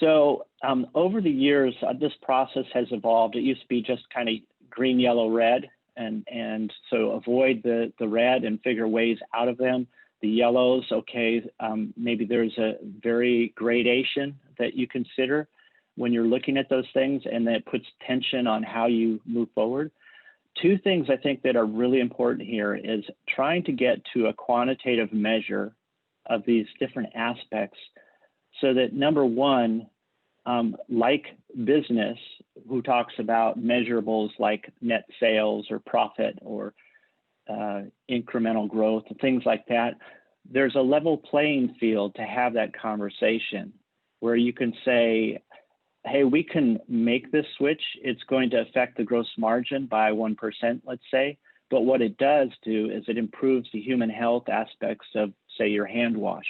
So over the years, this process has evolved. It used to be just kind of green, yellow, red, and so avoid the red and figure ways out of them. The yellows, okay, maybe there's a very gradation that you consider when you're looking at those things, and that puts tension on how you move forward. Two things I think that are really important here is trying to get to a quantitative measure of these different aspects so that, number one, like business, who talks about measurables like net sales or profit or incremental growth and things like that, there's a level playing field to have that conversation where you can say, hey, we can make this switch. It's going to affect the gross margin by 1%, let's say. But what it does do is it improves the human health aspects of, say, your hand wash.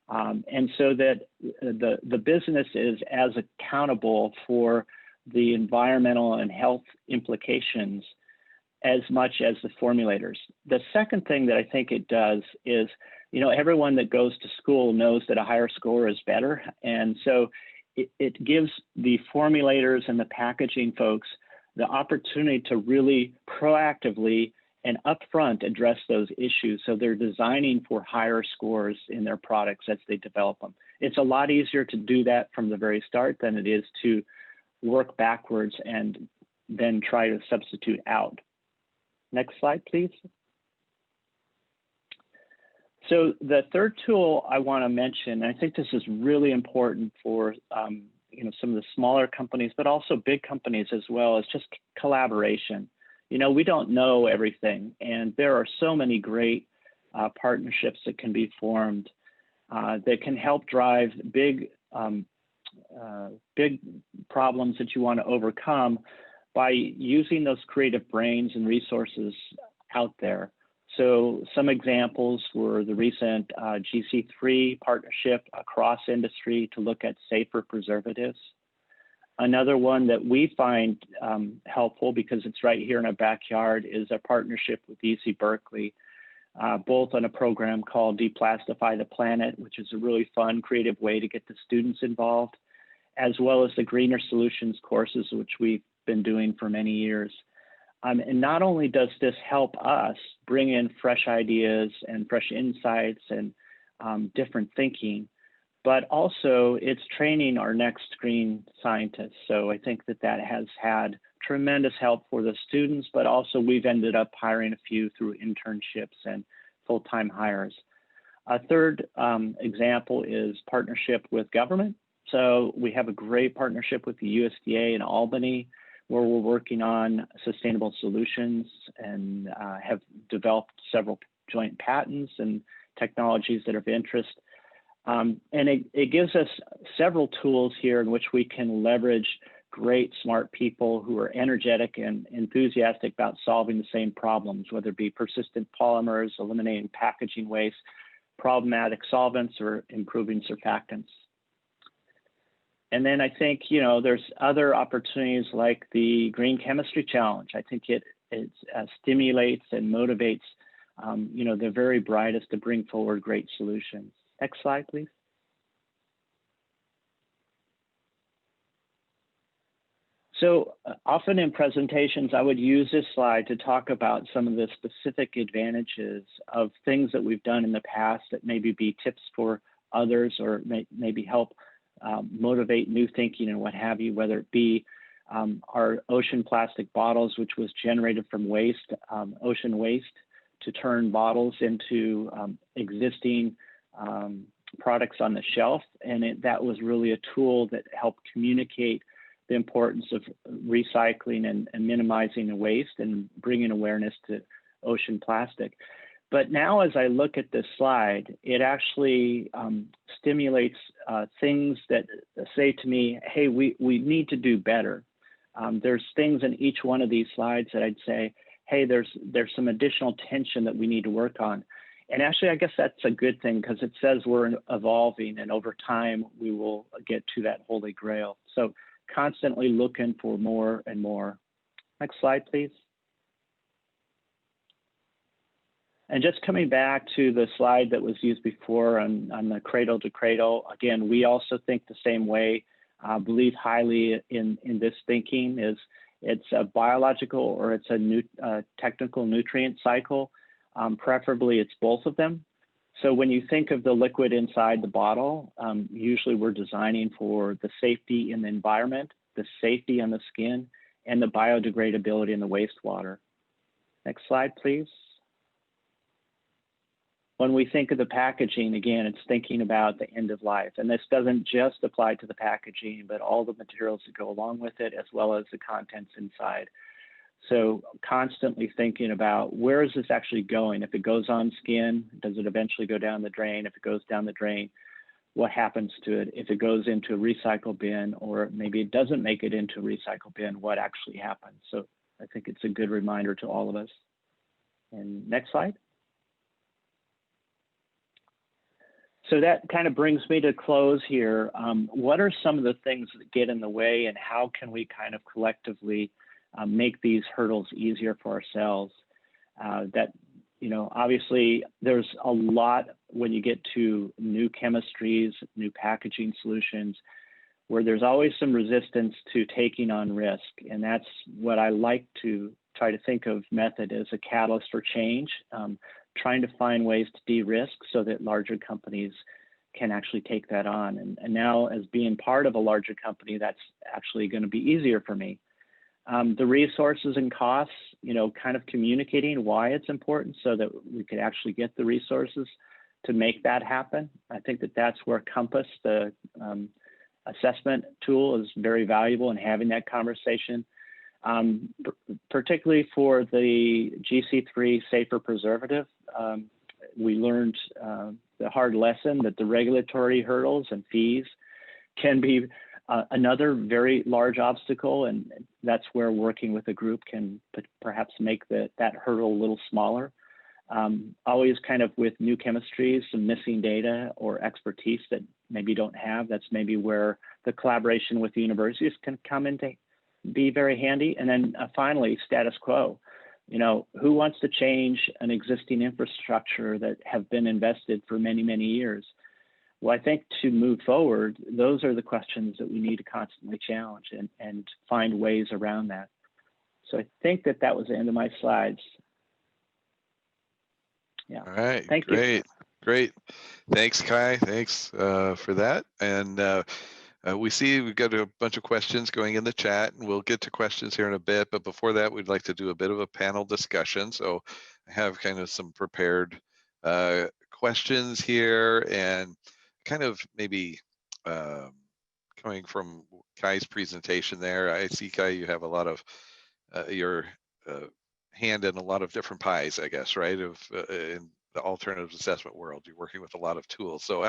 And so that the business is as accountable for the environmental and health implications as much as the formulators. The second thing that I think it does is, you know, everyone that goes to school knows that a higher score is better. And so it gives the formulators and the packaging folks the opportunity to really proactively and upfront address those issues. So they're designing for higher scores in their products as they develop them. It's a lot easier to do that from the very start than it is to work backwards and then try to substitute out. Next slide, please. So the third tool I want to mention, and I think this is really important for you know, some of the smaller companies, but also big companies as well, is just collaboration. You know, we don't know everything, and there are so many great partnerships that can be formed that can help drive big problems that you want to overcome by using those creative brains and resources out there. So some examples were the recent GC3 partnership across industry to look at safer preservatives. Another one that we find helpful because it's right here in our backyard is a partnership with UC Berkeley, both on a program called Deplastify the Planet, which is a really fun, creative way to get the students involved, as well as the Greener Solutions courses, which we've been doing for many years. And not only does this help us bring in fresh ideas and fresh insights and different thinking, but also it's training our next green scientists. So I think that that has had tremendous help for the students, but also we've ended up hiring a few through internships and full-time hires. A third example is partnership with government. So we have a great partnership with the USDA in Albany, where we're working on sustainable solutions and have developed several joint patents and technologies that are of interest. And it gives us several tools here in which we can leverage great, smart people who are energetic and enthusiastic about solving the same problems, whether it be persistent polymers, eliminating packaging waste, problematic solvents, or improving surfactants. And then I think, you know, there's other opportunities like the Green Chemistry Challenge. I think it stimulates and motivates, you know, the very brightest to bring forward great solutions. Next slide, please. So often in presentations, I would use this slide to talk about some of the specific advantages of things that we've done in the past that maybe be tips for others or maybe help motivate new thinking and what have you, whether it be our ocean plastic bottles, which was generated from waste, ocean waste, to turn bottles into existing products on the shelf, and that was really a tool that helped communicate the importance of recycling and minimizing the waste and bringing awareness to ocean plastic. But now as I look at this slide, it actually stimulates things that say to me, hey, we need to do better. There's things in each one of these slides that I'd say, hey, there's some additional tension that we need to work on. And actually, I guess that's a good thing because it says we're evolving, and over time, we will get to that holy grail. So constantly looking for more and more. Next slide, please. And just coming back to the slide that was used before on the cradle to cradle, again, we also think the same way, believe highly in this thinking is it's a biological or it's a technical nutrient cycle. Preferably it's both of them. So when you think of the liquid inside the bottle, usually we're designing for the safety in the environment, the safety on the skin, and the biodegradability in the wastewater. Next slide, please. When we think of the packaging, again, it's thinking about the end of life. And this doesn't just apply to the packaging, but all the materials that go along with it, as well as the contents inside. So constantly thinking about where is this actually going? If it goes on skin, does it eventually go down the drain? If it goes down the drain, what happens to it? If it goes into a recycle bin, or maybe it doesn't make it into a recycle bin, what actually happens? So I think it's a good reminder to all of us. And next slide. So that kind of brings me to close here. What are some of the things that get in the way, and how can we kind of collectively make these hurdles easier for ourselves? Obviously there's a lot when you get to new chemistries, new packaging solutions, where there's always some resistance to taking on risk. And that's what I like to try to think of Method as a catalyst for change, trying to find ways to de-risk so that larger companies can actually take that on. And now, as being part of a larger company, that's actually going to be easier for me. The resources and costs, kind of communicating why it's important so that we could actually get the resources to make that happen. I think that that's where Compass, the assessment tool, is very valuable in having that conversation. Particularly for the GC3 safer preservative, we learned the hard lesson that the regulatory hurdles and fees can be another very large obstacle, and that's where working with a group can perhaps make that hurdle a little smaller. Always kind of with new chemistries, some missing data or expertise that maybe you don't have, that's maybe where the collaboration with the universities can come into be very handy. And then finally, status quo. Who wants to change an existing infrastructure that have been invested for many, many years? Well, I think to move forward, those are the questions that we need to constantly challenge and find ways around that. So I think that was the end of my slides. Yeah. All right. Thank you. Great. Thanks, Kai. Thanks for that. And we see we've got a bunch of questions going in the chat, and we'll get to questions here in a bit. But before that, we'd like to do a bit of a panel discussion. So I have kind of some prepared questions here, and kind of maybe coming from Kai's presentation there. I see, Kai, you have a lot of your hand in a lot of different pies, I guess, right? In the alternative assessment world, you're working with a lot of tools. So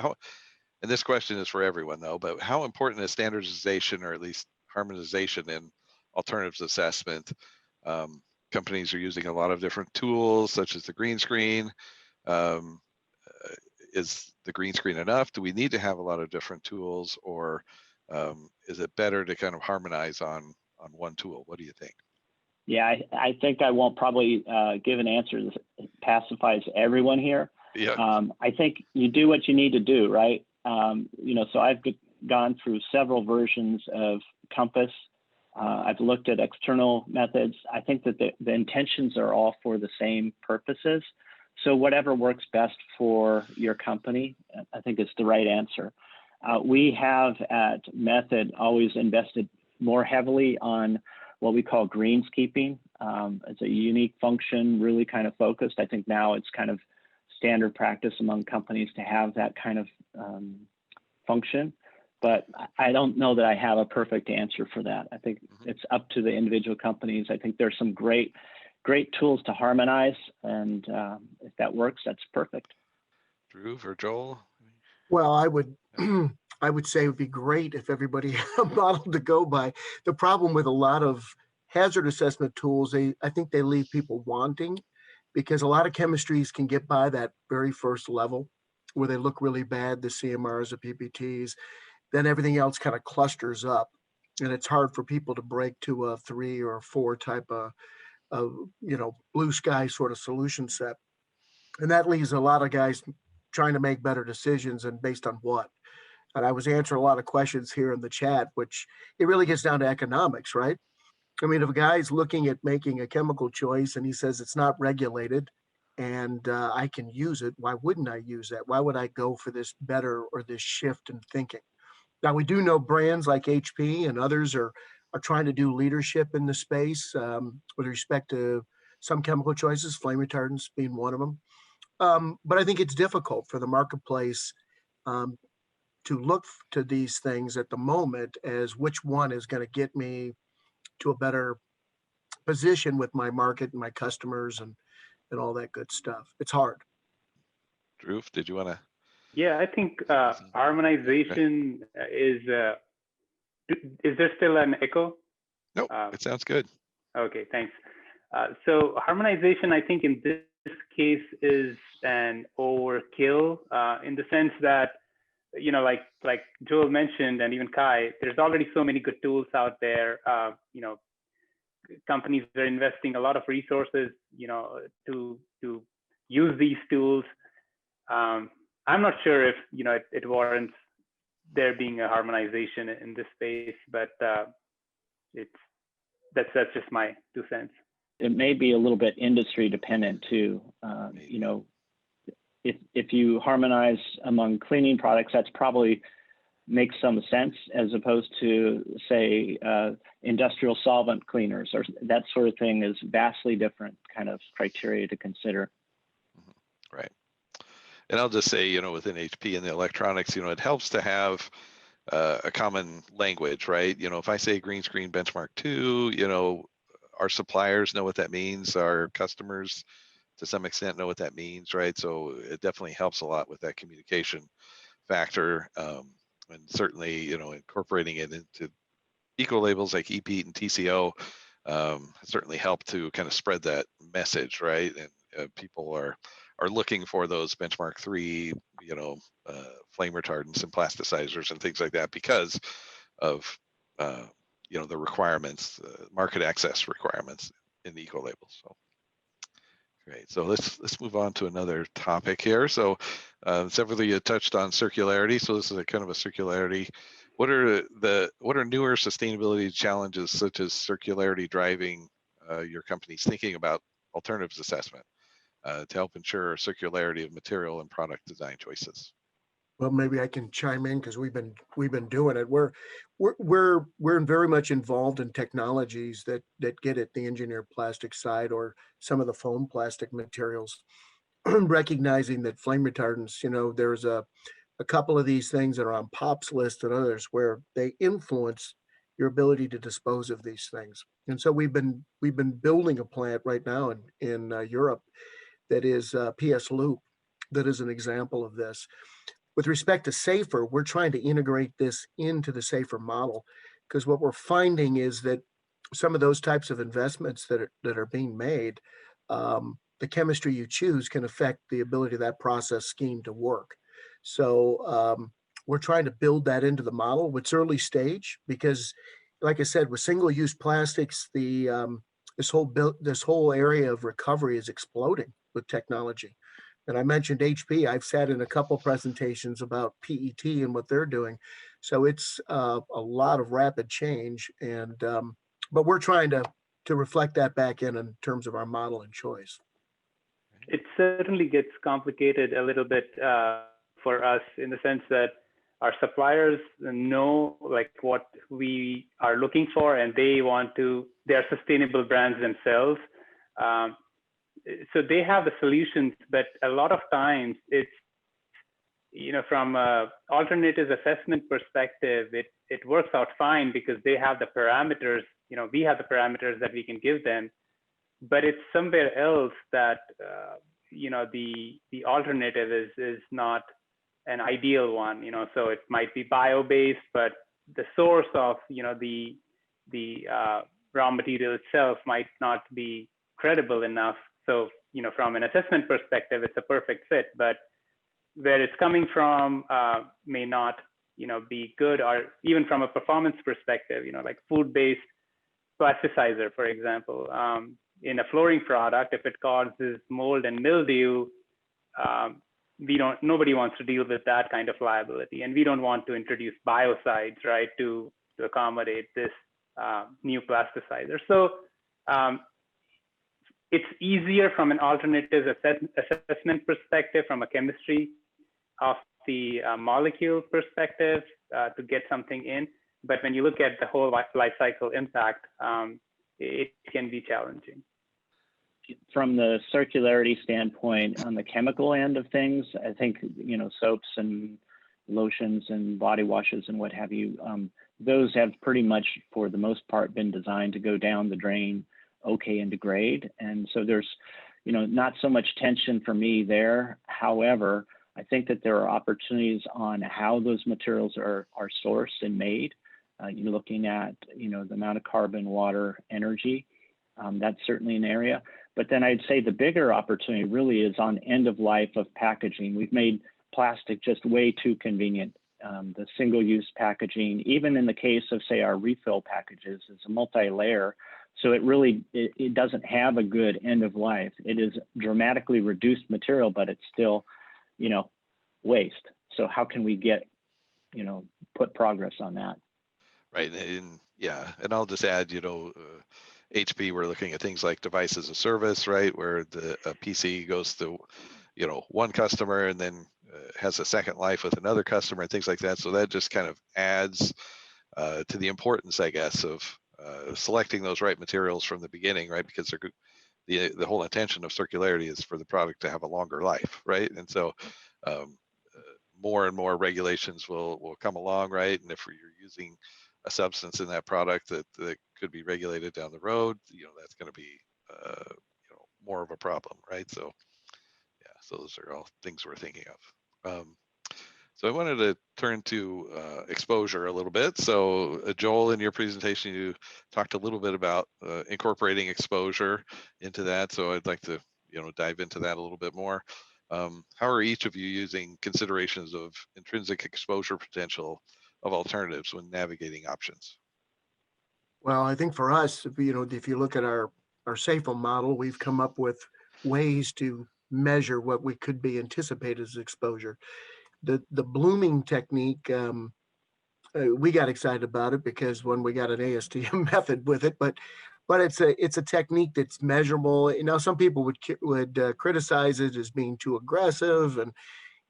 and this question is for everyone though, but how important is standardization, or at least harmonization, in alternatives assessment? Companies are using a lot of different tools, such as the green screen. Is the green screen enough? Do we need to have a lot of different tools, or is it better to kind of harmonize on one tool? What do you think? Yeah, I think I won't probably give an answer that pacifies everyone here. Yeah. I think you do what you need to do, right? So I've gone through several versions of Compass. I've looked at external methods. I think that the intentions are all for the same purposes. So whatever works best for your company, I think is the right answer. We have at Method always invested more heavily on what we call greenskeeping. It's a unique function, really kind of focused. I think now it's kind of standard practice among companies to have that kind of function. But I don't know that I have a perfect answer for that. I think it's up to the individual companies. I think there's some great tools to harmonize, and if that works, that's perfect. Drew or Joel? Well, I would I would say it would be great if everybody had a model to go by. The problem with a lot of hazard assessment tools, I think they leave people wanting, because a lot of chemistries can get by that very first level where they look really bad, the CMRs, the PPTs, then everything else kind of clusters up. And it's hard for people to break to a 3 or a 4 type of blue sky sort of solution set. And that leaves a lot of guys trying to make better decisions, and based on what. And I was answering a lot of questions here in the chat, which it really gets down to economics, right? I mean, if a guy's looking at making a chemical choice and he says it's not regulated and I can use it, why wouldn't I use that? Why would I go for this better or this shift in thinking? Now, we do know brands like HP and others are trying to do leadership in the space with respect to some chemical choices, flame retardants being one of them. But I think it's difficult for the marketplace to look to these things at the moment as which one is going to get me to a better position with my market and my customers and all that good stuff. It's hard. Drew, did you want to? Yeah, I think harmonization is there still an echo? Nope, it sounds good. Okay, thanks. So harmonization, I think in this case is an overkill in the sense that, like Joel mentioned, and even Kai, there's already so many good tools out there. Companies are investing a lot of resources, to use these tools. I'm not sure if it warrants there being a harmonization in this space, but that's just my 2 cents. It may be a little bit industry dependent too. If you harmonize among cleaning products, that's probably makes some sense, as opposed to, say, industrial solvent cleaners or that sort of thing is vastly different kind of criteria to consider. Right. And I'll just say, within HP and the electronics, it helps to have a common language, right? If I say green screen benchmark 2, our suppliers know what that means. Our customers, to some extent, know what that means, right? So it definitely helps a lot with that communication factor. And certainly, incorporating it into eco labels like EPEAT and TCO certainly help to kind of spread that message, right? And people are looking for those benchmark 3, flame retardants and plasticizers and things like that because of the requirements, market access requirements in the eco labels. So great. So let's move on to another topic here. So several of you touched on circularity. So this is a kind of a circularity. What are newer sustainability challenges such as circularity driving your company's thinking about alternatives assessment to help ensure circularity of material and product design choices? Well, maybe I can chime in because we've been doing it. We're very much involved in technologies that get at the engineered plastic side or some of the foam plastic materials, recognizing that flame retardants, there's a couple of these things that are on POP's list and others where they influence your ability to dispose of these things. And so we've been building a plant right now in Europe that is PS Loop, that is an example of this. With respect to SAFER, we're trying to integrate this into the SAFER model, because what we're finding is that some of those types of investments that are being made, the chemistry you choose can affect the ability of that process scheme to work. So we're trying to build that into the model. It's early stage because, like I said, with single-use plastics, this whole area of recovery is exploding with technology. And I mentioned HP. I've sat in a couple presentations about PET and what they're doing. So it's a lot of rapid change. And but we're trying to reflect that back in terms of our model and choice. It certainly gets complicated a little bit for us in the sense that our suppliers know like what we are looking for, and they are sustainable brands themselves. so they have the solutions, but a lot of times it's, from a alternatives assessment perspective, it works out fine because they have the parameters, we have the parameters that we can give them, but it's somewhere else that, the alternative is not an ideal one, so it might be bio-based, but the source of, the raw material itself might not be credible enough. So, from an assessment perspective, it's a perfect fit, but where it's coming from may not, be good, or even from a performance perspective, like food-based plasticizer, for example, in a flooring product, if it causes mold and mildew, nobody wants to deal with that kind of liability, and we don't want to introduce biocides, right, to accommodate this new plasticizer. So it's easier from an alternative assessment perspective, from a chemistry of the molecule perspective, to get something in. But when you look at the whole life cycle impact, it can be challenging. From the circularity standpoint, on the chemical end of things, I think, soaps and lotions and body washes and what have you, those have pretty much, for the most part, been designed to go down the drain okay and degrade. And so there's, not so much tension for me there. However, I think that there are opportunities on how those materials are sourced and made. You're looking at, the amount of carbon, water, energy. That's certainly an area. But then I'd say the bigger opportunity really is on end of life of packaging. We've made plastic just way too convenient. The single-use packaging, even in the case of, say, our refill packages, is a multi-layer. So it doesn't have a good end of life. It is dramatically reduced material, but it's still, waste. So how can we get, put progress on that? Right. And yeah, and I'll just add, HP, we're looking at things like device as a service, right? Where a PC goes to, one customer and then has a second life with another customer and things like that. So that just kind of adds to the importance, I guess, of selecting those right materials from the beginning, right? Because the whole intention of circularity is for the product to have a longer life, right? And so more and more regulations will come along, right? And if you're using a substance in that product that could be regulated down the road, that's going to be more of a problem, right? So yeah, so those are all things we're thinking of. So I wanted to turn to exposure a little bit. So Joel, in your presentation, you talked a little bit about incorporating exposure into that. So I'd like to dive into that a little bit more. How are each of you using considerations of intrinsic exposure potential of alternatives when navigating options? Well, I think for us, if you look at our SAFO model, we've come up with ways to measure what we could be anticipated as exposure. The blooming technique, we got excited about it because when we got an ASTM method with it, but it's a technique that's measurable. Some people would criticize it as being too aggressive, and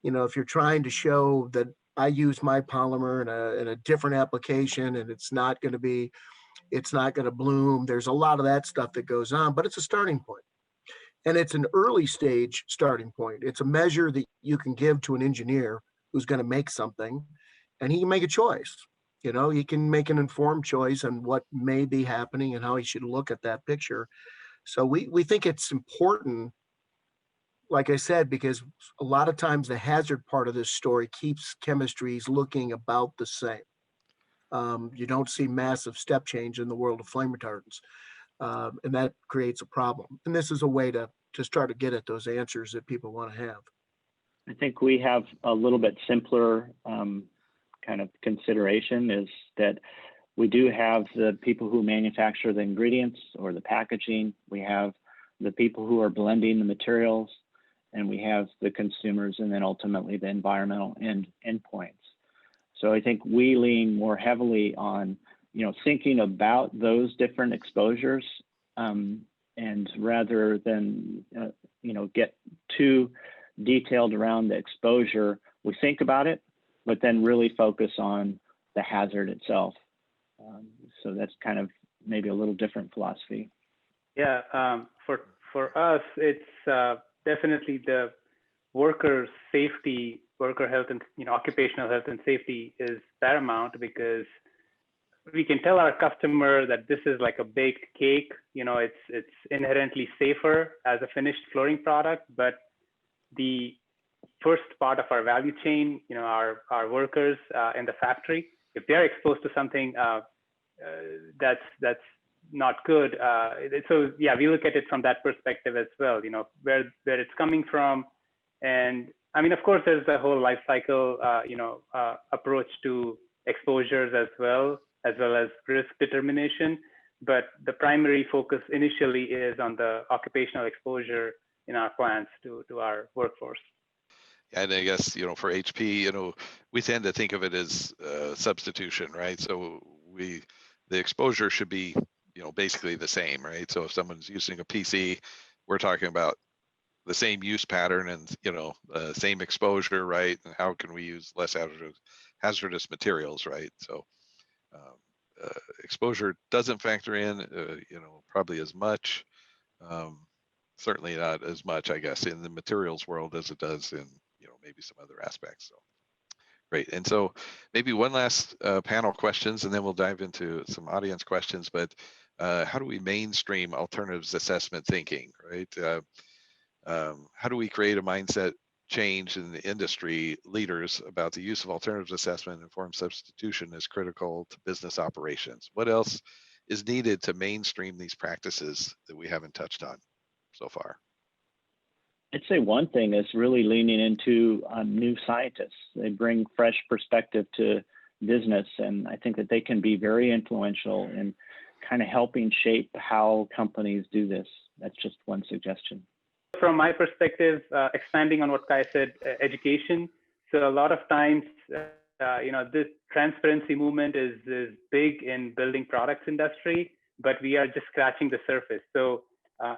if you're trying to show that I use my polymer in a different application and it's not going to bloom. There's a lot of that stuff that goes on, but it's a starting point. And it's an early stage starting point. It's a measure that you can give to an engineer who's going to make something, and he can make a choice. He can make an informed choice on what may be happening and how he should look at that picture. So we think it's important, like I said, because a lot of times the hazard part of this story keeps chemistries looking about the same. You don't see massive step change in the world of flame retardants, and that creates a problem. And this is a way to start to get at those answers that people want to have. I think we have a little bit simpler kind of consideration, is that we do have the people who manufacture the ingredients or the packaging. We have the people who are blending the materials, and we have the consumers, and then ultimately the environmental endpoints. So I think we lean more heavily on, thinking about those different exposures, and rather than, get too detailed around the exposure, we think about it, but then really focus on the hazard itself. So that's kind of maybe a little different philosophy. Yeah, for us, it's definitely the worker safety, worker health, and occupational health and safety is paramount, because we can tell our customer that this is like a baked cake. It's inherently safer as a finished flooring product, but the first part of our value chain, our workers in the factory, if they're exposed to something that's not good, so yeah, we look at it from that perspective as well. Where it's coming from, and I mean, of course, there's the whole life cycle, approach to exposures as well as risk determination. But the primary focus initially is on the occupational exposure in our plants to our workforce. And I guess, for HP, we tend to think of it as substitution, right? So the exposure should be, basically the same, right? So if someone's using a PC, we're talking about the same use pattern and, same exposure, right? And how can we use less hazardous materials, right? So exposure doesn't factor in, probably as much, certainly not as much, I guess, in the materials world as it does in, maybe some other aspects. So great. And so maybe one last panel questions, and then we'll dive into some audience questions. But how do we mainstream alternatives assessment thinking, right? How do we create a mindset change in the industry leaders about the use of alternatives assessment and informed substitution is critical to business operations? What else is needed to mainstream these practices that we haven't touched on so far? I'd say one thing is really leaning into new scientists. They bring fresh perspective to business, and I think that they can be very influential in kind of helping shape how companies do this. That's just one suggestion. From my perspective, expanding on what Kai said, education. So a lot of times, this transparency movement is big in building products industry, but we are just scratching the surface. So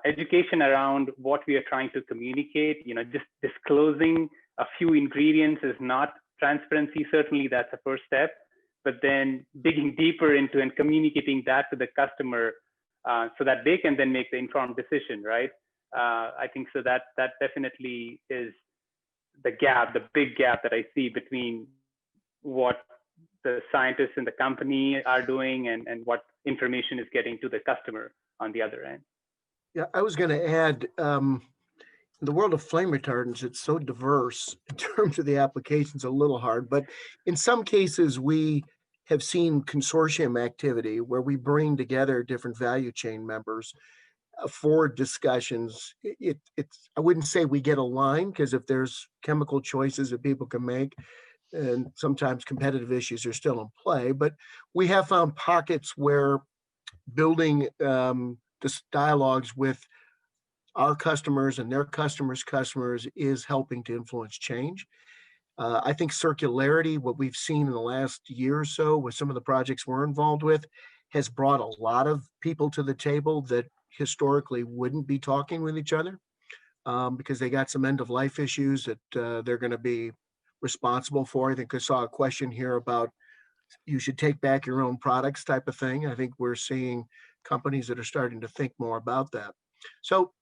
education around what we are trying to communicate, just disclosing a few ingredients is not transparency. Certainly that's a first step, but then digging deeper into and communicating that to the customer so that they can then make the informed decision, right? I think so that definitely is the big gap that I see between what the scientists in the company are doing and what information is getting to the customer on the other end. Yeah, I was going to add, in the world of flame retardants, it's so diverse in terms of the applications, a little hard, but in some cases we have seen consortium activity where we bring together different value chain members for discussions. It's I wouldn't say we get aligned, because if there's chemical choices that people can make, and sometimes competitive issues are still in play, but we have found pockets where building this dialogues with our customers and their customers' customers is helping to influence change. I think circularity, what we've seen in the last year or so with some of the projects we're involved with, has brought a lot of people to the table that historically wouldn't be talking with each other because they got some end of life issues that they're going to be responsible for. I think I saw a question here about you should take back your own products type of thing. I think we're seeing companies that are starting to think more about that. So,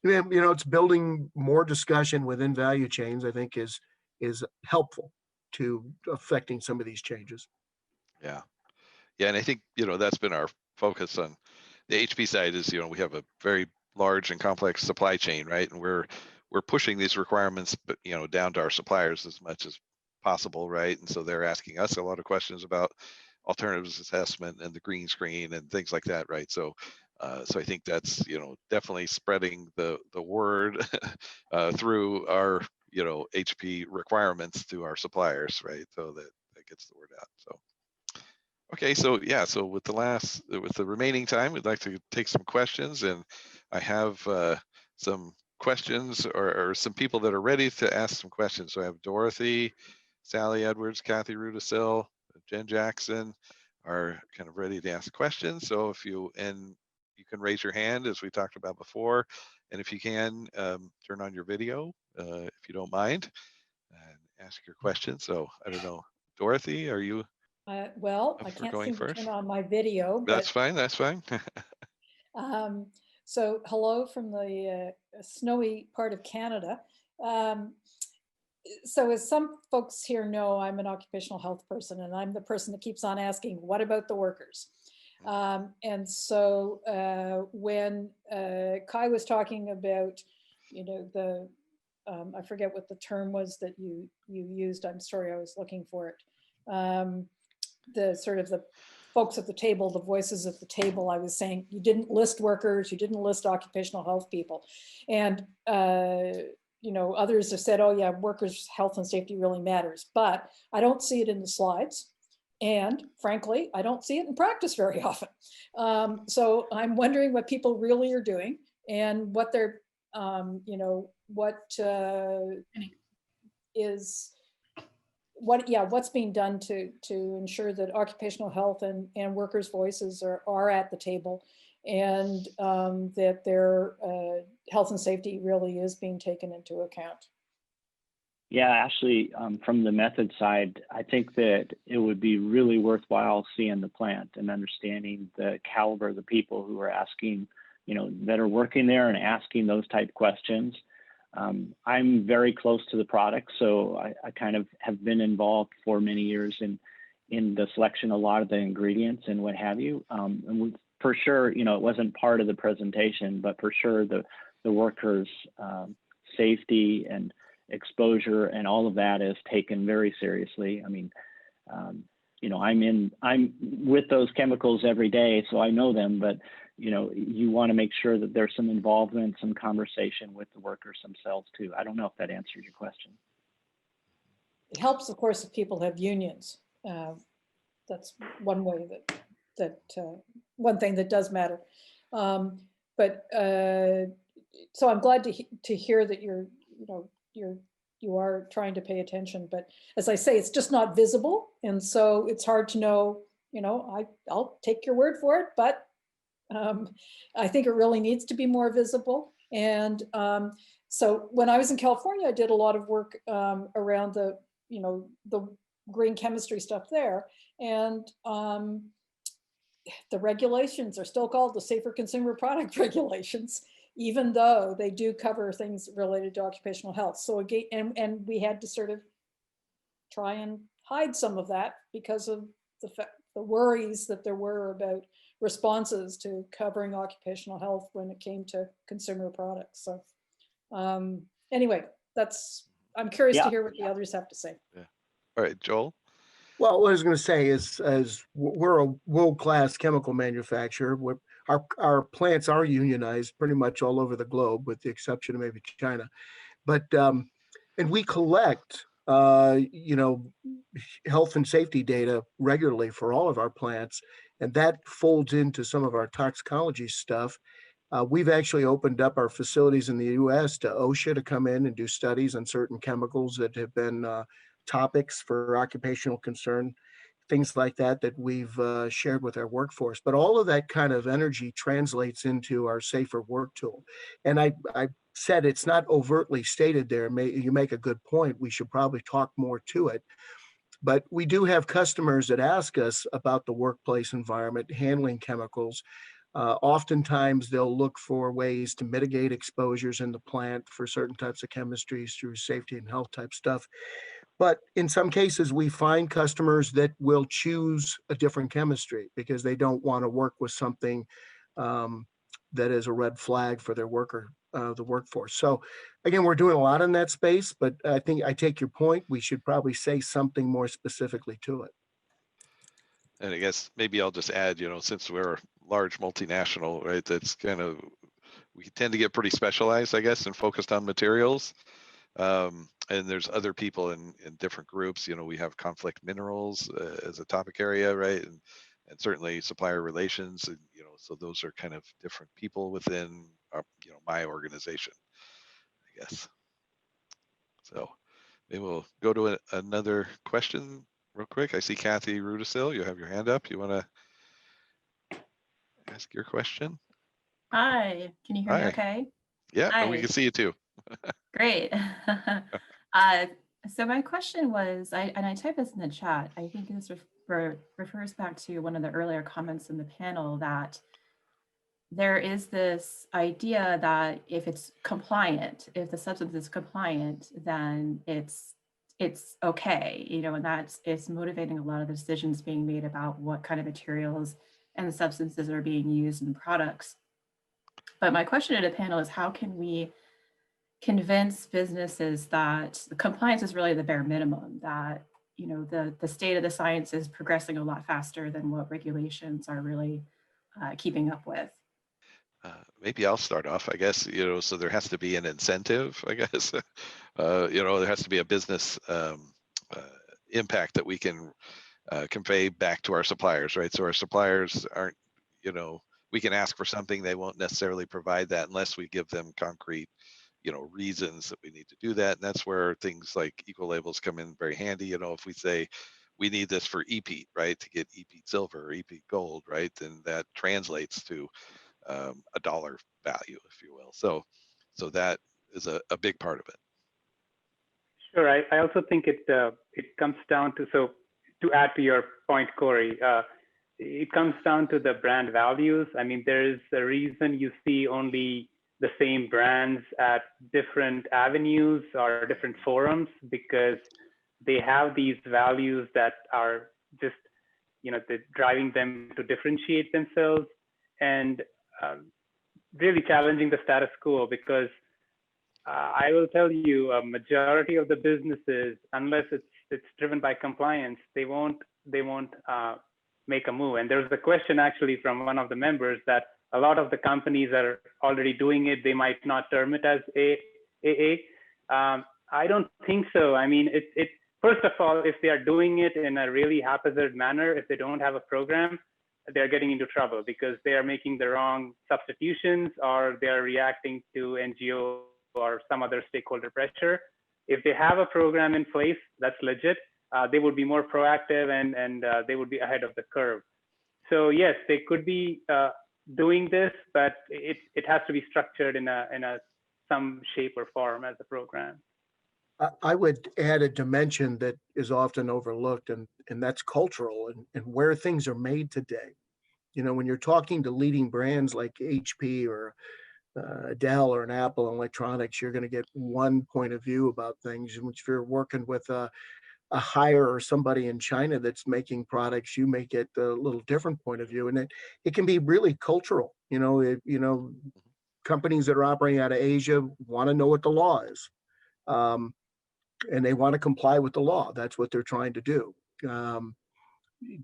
it's building more discussion within value chains, I think is helpful to affecting some of these changes. Yeah. And I think, that's been our focus on the HP side is, we have a very large and complex supply chain, right? And we're pushing these requirements, but, down to our suppliers as much as possible, right? And so they're asking us a lot of questions about alternatives assessment and the green screen and things like that, right? So I think that's, definitely spreading the word through our, HP requirements to our suppliers, right? So that gets the word out. So, okay, so yeah, so with the remaining time, we'd like to take some questions, and I have some questions or some people that are ready to ask some questions. So I have Dorothy, Sally Edwards, Kathy Rudisil, Jen Jackson are kind of ready to ask questions. So if you can raise your hand as we talked about before, and if you can turn on your video if you don't mind, and ask your question. So I don't know, Dorothy, are you? Well, I can't seem to turn on my video. That's fine. That's fine. So hello from the snowy part of Canada. So as some folks here know, I'm an occupational health person, and I'm the person that keeps on asking, what about the workers? And so when Kai was talking about, the, I forget what the term was that you used. I'm sorry, I was looking for it. The sort of the folks at the table, the voices at the table, I was saying, you didn't list workers, you didn't list occupational health people. And, others have said, oh yeah, workers' health and safety really matters, but I don't see it in the slides. And frankly, I don't see it in practice very often. So I'm wondering what people really are doing and what they're, what's being done to ensure that occupational health and workers' voices are at the table, and that their health and safety really is being taken into account. Yeah, actually, from the method side, I think that it would be really worthwhile seeing the plant and understanding the caliber of the people who are asking, that are working there and asking those type questions. I'm very close to the product, so I kind of have been involved for many years in the selection of a lot of the ingredients and what have you. And for sure, it wasn't part of the presentation, but for sure the workers' safety and exposure and all of that is taken very seriously. I mean, I'm with those chemicals every day, so I know them, but you want to make sure that there's some involvement, some conversation with the workers themselves too. I don't know if that answers your question. It helps, of course, if people have unions. That's one way one thing that does matter. But so I'm glad to hear that you are trying to pay attention, but as I say, it's just not visible. And so it's hard to know, I'll take your word for it, but I think it really needs to be more visible. And so when I was in California, I did a lot of work around the green chemistry stuff there. And the regulations are still called the Safer Consumer Product Regulations, even though they do cover things related to occupational health. So again, and we had to sort of try and hide some of that because of the worries that there were about responses to covering occupational health when it came to consumer products. So anyway, I'm curious to hear what the others have to say. Yeah. All right, Joel. Well, what I was going to say is we're a world-class chemical manufacturer. Our plants are unionized pretty much all over the globe, with the exception of maybe China. But and we collect health and safety data regularly for all of our plants, and that folds into some of our toxicology stuff. We've actually opened up our facilities in the U.S. to OSHA to come in and do studies on certain chemicals that have been topics for occupational concern, things like that we've shared with our workforce. But all of that kind of energy translates into our safer work tool. And I said it's not overtly stated there. You make a good point. We should probably talk more to it. But we do have customers that ask us about the workplace environment, handling chemicals. Oftentimes they'll look for ways to mitigate exposures in the plant for certain types of chemistries through safety and health type stuff. But in some cases, we find customers that will choose a different chemistry because they don't want to work with something that is a red flag for their the workforce. So again, we're doing a lot in that space, but I think I take your point. We should probably say something more specifically to it. And I guess maybe I'll just add, since we're a large multinational, right, that's we tend to get pretty specialized, I guess, and focused on materials. And there's other people in different groups. We have conflict minerals as a topic area, right? And certainly supplier relations, and so those are kind of different people within my organization, I guess. So maybe we'll go to another question real quick. I see Kathy Rudisil, you have your hand up. You want to ask your question? Hi, can you hear me okay? Yeah, Hi. and we can see you too. Great. So my question was, and I typed this in the chat, I think this refers back to one of the earlier comments in the panel that there is this idea that if it's compliant, if the substance is compliant, then it's okay, you know, and it's motivating a lot of the decisions being made about what kind of materials and the substances are being used in products. But my question to the panel is, how can we convince businesses that compliance is really the bare minimum, that, you know, the state of the science is progressing a lot faster than what regulations are really keeping up with? Maybe I'll start off, I guess, you know, so there has to be an incentive, I guess. You know, there has to be a business impact that we can convey back to our suppliers, right? So our suppliers aren't, you know, we can ask for something, they won't necessarily provide that unless we give them concrete, you know, reasons that we need to do that. And that's where things like eco labels come in very handy. You know, if we say we need this for EPEAT, right, to get EPEAT silver or EPEAT gold, right, then that translates to a dollar value, if you will. So that is a big part of it. Sure. I also think it comes down to, so to add to your point, Corey, it comes down to the brand values. I mean, there's a reason you see only the same brands at different avenues or different forums, because they have these values that are just, you know, driving them to differentiate themselves, and really challenging the status quo. Because I will tell you, a majority of the businesses, unless it's driven by compliance, they won't make a move. And there was a question actually from one of the members that a lot of the companies are already doing it. They might not term it as AA. I don't think so. I mean, first of all, if they are doing it in a really haphazard manner, if they don't have a program, they're getting into trouble because they are making the wrong substitutions, or they're reacting to NGO or some other stakeholder pressure. If they have a program in place that's legit, they would be more proactive, and they would be ahead of the curve. So yes, they could be doing this, but it has to be structured in some shape or form as a program. I would add a dimension that is often overlooked, and that's cultural and where things are made today. You know, when you're talking to leading brands like HP or Dell or an Apple in electronics, you're going to get one point of view about things. And if you're working with a hire or somebody in China that's making products, you may get a little different point of view. And it can be really cultural. You know, companies that are operating out of Asia want to know what the law is. And they want to comply with the law. That's what they're trying to do.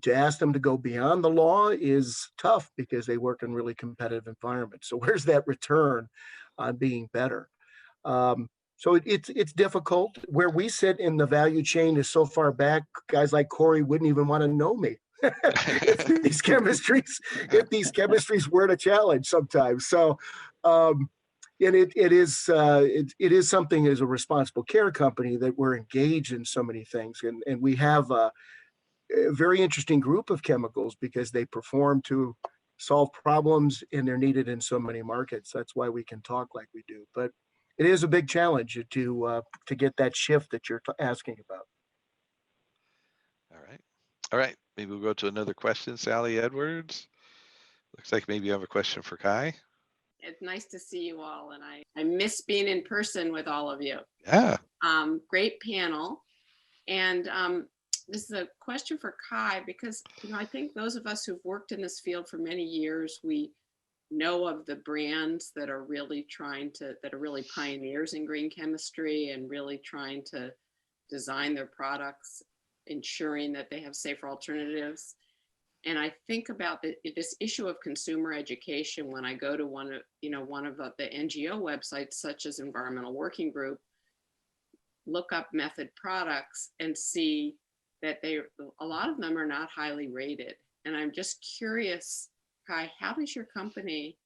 To ask them to go beyond the law is tough because they work in really competitive environments. So where's that return on being better? So it's difficult. Where we sit in the value chain is so far back, guys like Corey wouldn't even want to know me if these chemistries weren't a challenge sometimes. So and it is something as a responsible care company that we're engaged in so many things, and we have a very interesting group of chemicals because they perform to solve problems and they're needed in so many markets. That's why we can talk like we do. But it is a big challenge to get that shift that you're asking about. All right. Maybe we'll go to another question. Sally Edwards. Looks like maybe you have a question for Kai. It's nice to see you all, and I miss being in person with all of you. Yeah. Great panel. And this is a question for Kai, because I think those of us who've worked in this field for many years, we know of the brands that are really pioneers in green chemistry and really trying to design their products, ensuring that they have safer alternatives. And I think about this issue of consumer education when I go to one of the NGO websites, such as Environmental Working Group, look up method products and see that a lot of them are not highly rated. And I'm just curious, Kai, how does your company,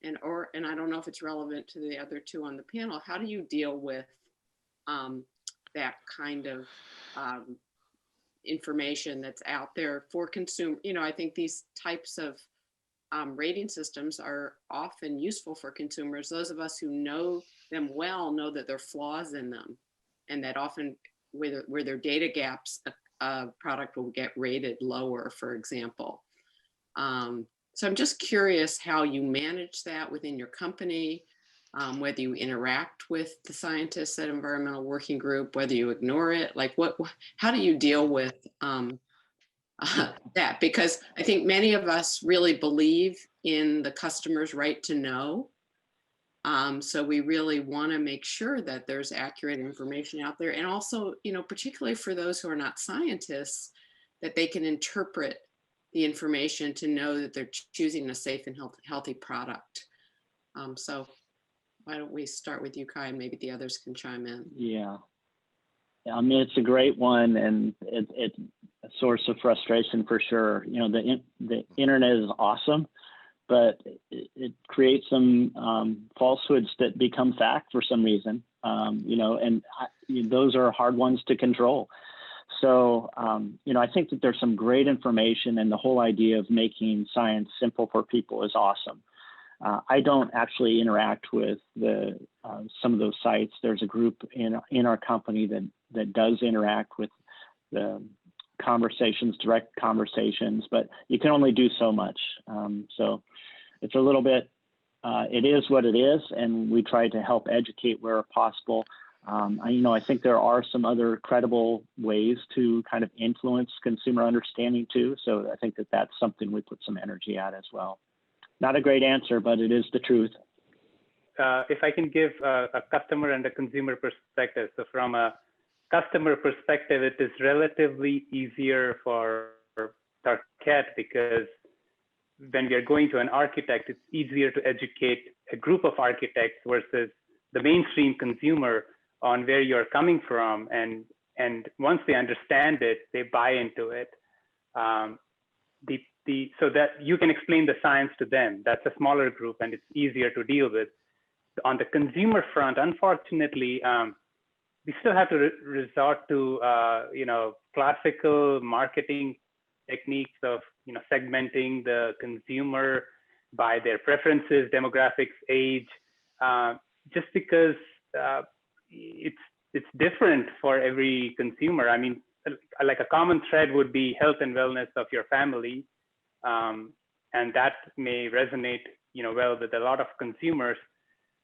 and I don't know if it's relevant to the other two on the panel, how do you deal with that kind of information that's out there for consumer? I think these types of rating systems are often useful for consumers. Those of us who know them well know that there are flaws in them, and that often where there are data gaps, a product will get rated lower, for example. So I'm just curious how you manage that within your company, whether you interact with the scientists at Environmental Working Group, whether you ignore it, like how do you deal with that? Because I think many of us really believe in the customer's right to know. So we really want to make sure that there's accurate information out there. And also, you know, particularly for those who are not scientists, that they can interpret the information to know that they're choosing a safe and healthy product. So why don't we start with you, Kai, and maybe the others can chime in. Yeah. I mean, it's a great one, and it's a source of frustration for sure. You know, the internet is awesome, but it creates some falsehoods that become fact for some reason. You know, and those are hard ones to control. So, you know, I think that there's some great information, and the whole idea of making science simple for people is awesome. I don't actually interact with some of those sites. There's a group in our company that does interact with the direct conversations, but you can only do so much. So it's a little bit, it is what it is, and we try to help educate where possible. You know, I think there are some other credible ways to kind of influence consumer understanding too. So I think that that's something we put some energy at as well. Not a great answer, but it is the truth. If I can give a customer and a consumer perspective. So from a customer perspective, it is relatively easier for Target because when we are going to an architect, it's easier to educate a group of architects versus the mainstream consumer on where you're coming from. And once they understand it, they buy into it. So that you can explain the science to them. That's a smaller group and it's easier to deal with. On the consumer front, unfortunately, we still have to resort to you know, classical marketing techniques of, you know, segmenting the consumer by their preferences, demographics, age, just because it's different for every consumer. I mean, like a common thread would be health and wellness of your family. And that may resonate, you know, well with a lot of consumers.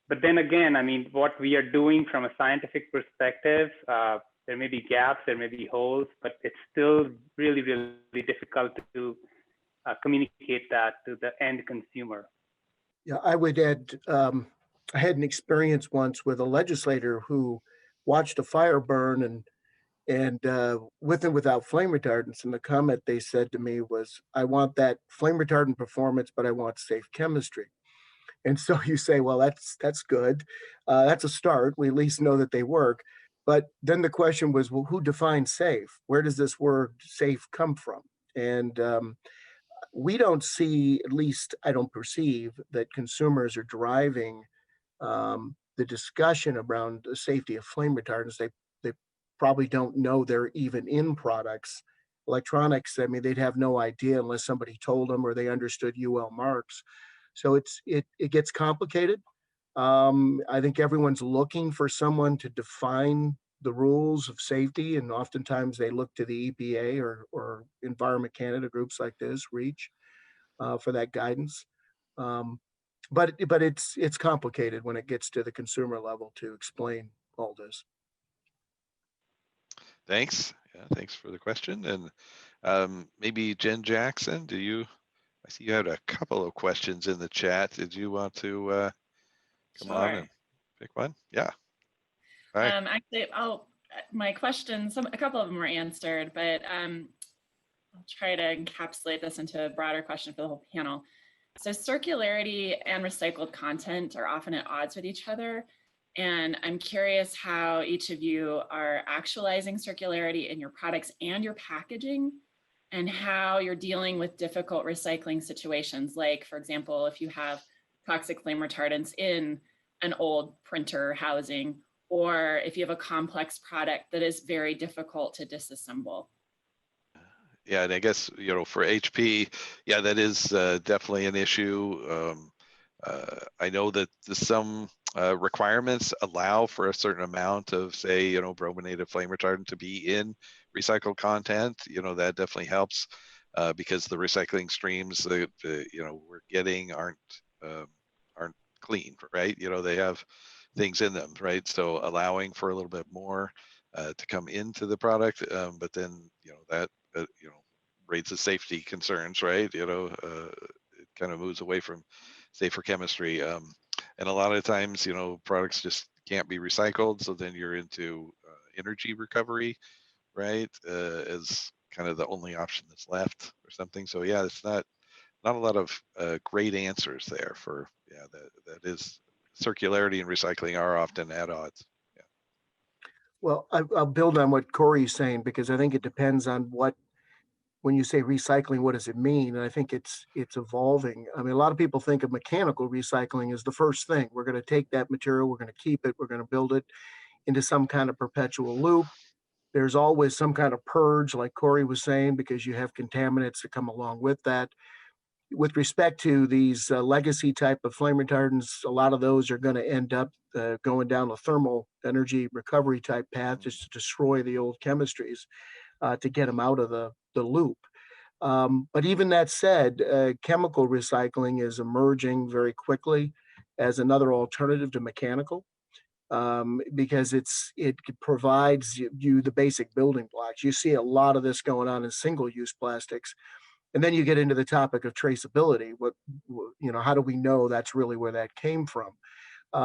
But then again, I mean, what we are doing from a scientific perspective, there may be gaps, there may be holes, but it's still really, really difficult to communicate that to the end consumer. Yeah, I would add, I had an experience once with a legislator who watched a fire burn and with and without flame retardants. And the comment they said to me was, I want that flame retardant performance, but I want safe chemistry. And so you say, well, that's good. That's a start. We at least know that they work. But then the question was, well, who defines safe? Where does this word safe come from? And we don't see, at least I don't perceive, that consumers are driving the discussion around the safety of flame retardants. They probably don't know they're even in products. Electronics, I mean, they'd have no idea unless somebody told them or they understood UL marks. So it gets complicated. I think everyone's looking for someone to define the rules of safety, and oftentimes they look to the EPA or Environment Canada, groups like this, REACH, for that guidance. But it's complicated when it gets to the consumer level to explain all this. Thanks. Yeah, thanks for the question. And maybe Jen Jackson, I see you had a couple of questions in the chat. Did you want to come on and pick one? Yeah. All right. Actually, my questions, a couple of them were answered, but I'll try to encapsulate this into a broader question for the whole panel. So circularity and recycled content are often at odds with each other. And I'm curious how each of you are actualizing circularity in your products and your packaging, and how you're dealing with difficult recycling situations. Like, for example, if you have toxic flame retardants in an old printer housing, or if you have a complex product that is very difficult to disassemble. Yeah, and I guess, you know, for HP, yeah, that is definitely an issue. I know that some requirements allow for a certain amount of, say, you know, brominated flame retardant to be in recycled content. You know, that definitely helps. because the recycling streams that we're getting aren't clean, right? They have things in them, right? So allowing for a little bit more to come into the product, but then that raises safety concerns, right? It kind of moves away from safer chemistry, and a lot of times products just can't be recycled, so then you're into energy recovery, right, as kind of the only option that's left or something. So yeah, it's not a lot of great answers there for that is circularity and recycling are often at odds. Yeah. Well, I'll build on what Corey's saying, because I think it depends on when you say recycling, what does it mean? And I think it's evolving. I mean, a lot of people think of mechanical recycling as the first thing. We're going to take that material, we're going to keep it, we're going to build it into some kind of perpetual loop. There's always some kind of purge, like Corey was saying, because you have contaminants that come along with that. With respect to these legacy type of flame retardants, a lot of those are going to end up going down a thermal energy recovery type path, just to destroy the old chemistries to get them out of the loop. But even that said, chemical recycling is emerging very quickly as another alternative to mechanical, because it provides you the basic building blocks. You see a lot of this going on in single-use plastics. And then you get into the topic of traceability. How do we know that's really where that came from?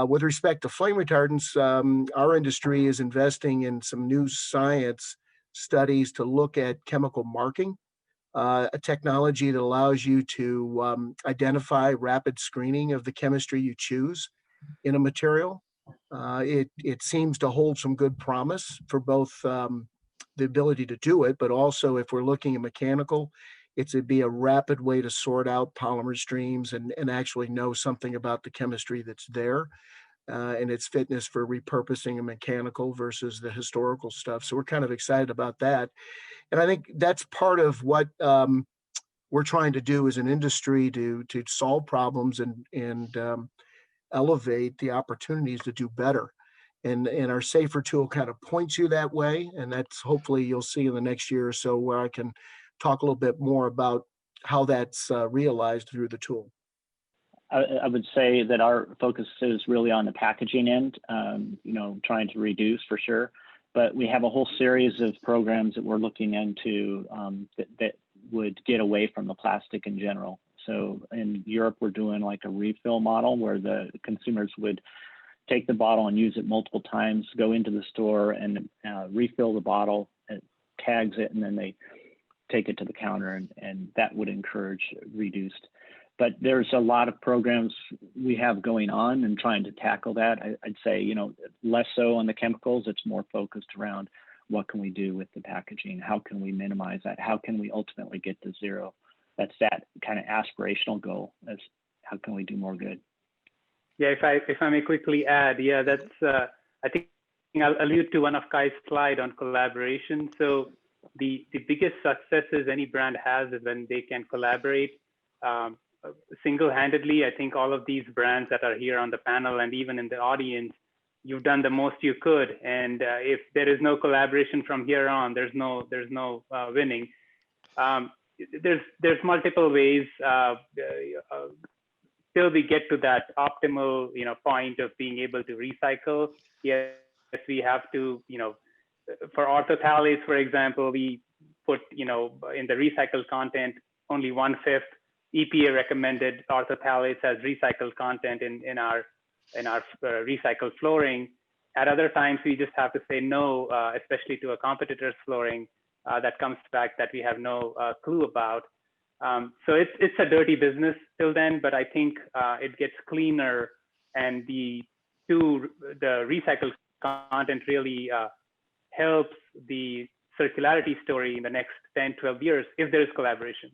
With respect to flame retardants, our industry is investing in some new science studies to look at chemical marking, a technology that allows you to identify rapid screening of the chemistry you choose in a material. It seems to hold some good promise for both the ability to do it, but also if we're looking at mechanical, it'd be a rapid way to sort out polymer streams and actually know something about the chemistry that's there and its fitness for repurposing a mechanical versus the historical stuff. So we're kind of excited about that. And I think that's part of what we're trying to do as an industry to solve problems and elevate the opportunities to do better. And our safer tool kind of points you that way. And that's hopefully you'll see in the next year or so, where I can talk a little bit more about how that's realized through the tool. I would say that our focus is really on the packaging end, trying to reduce for sure. But we have a whole series of programs that we're looking into that would get away from the plastic in general. So in Europe, we're doing like a refill model where the consumers would take the bottle and use it multiple times, go into the store and refill the bottle, it tags it, and then they take it to the counter, and that would encourage reduced. But there's a lot of programs we have going on and trying to tackle that. I'd say, less so on the chemicals. It's more focused around what can we do with the packaging? How can we minimize that? How can we ultimately get to zero? That's that kind of aspirational goal. As how can we do more good? Yeah, if I may quickly add, yeah, that's I think I'll allude to one of Kai's slide on collaboration. So the biggest successes any brand has is when they can collaborate single-handedly. I think all of these brands that are here on the panel and even in the audience, you've done the most you could. And if there is no collaboration from here on, there's no winning. There's multiple ways till we get to that optimal point of being able to recycle. Yes, we have to for orthophthalates, for example, we put in the recycled content only 1/5 EPA recommended orthophthalates as recycled content in our recycled flooring. At other times, we just have to say no, especially to a competitor's flooring that comes back that we have no clue about. So it's a dirty business till then, but I think it gets cleaner, and the recycled content really helps the circularity story in the next 10, 12 years if there is collaboration.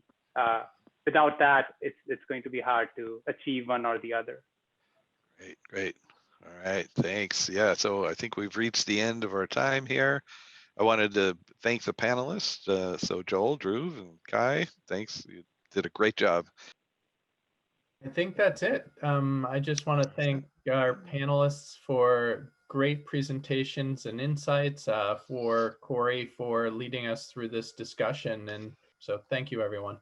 Without that, it's going to be hard to achieve one or the other. Great. All right, thanks. Yeah, so I think we've reached the end of our time here. I wanted to thank the panelists. So Joel, Drew, and Kai, thanks. You did a great job. I think that's it. I just want to thank our panelists for great presentations and insights, for Corey for leading us through this discussion, and So thank you, everyone.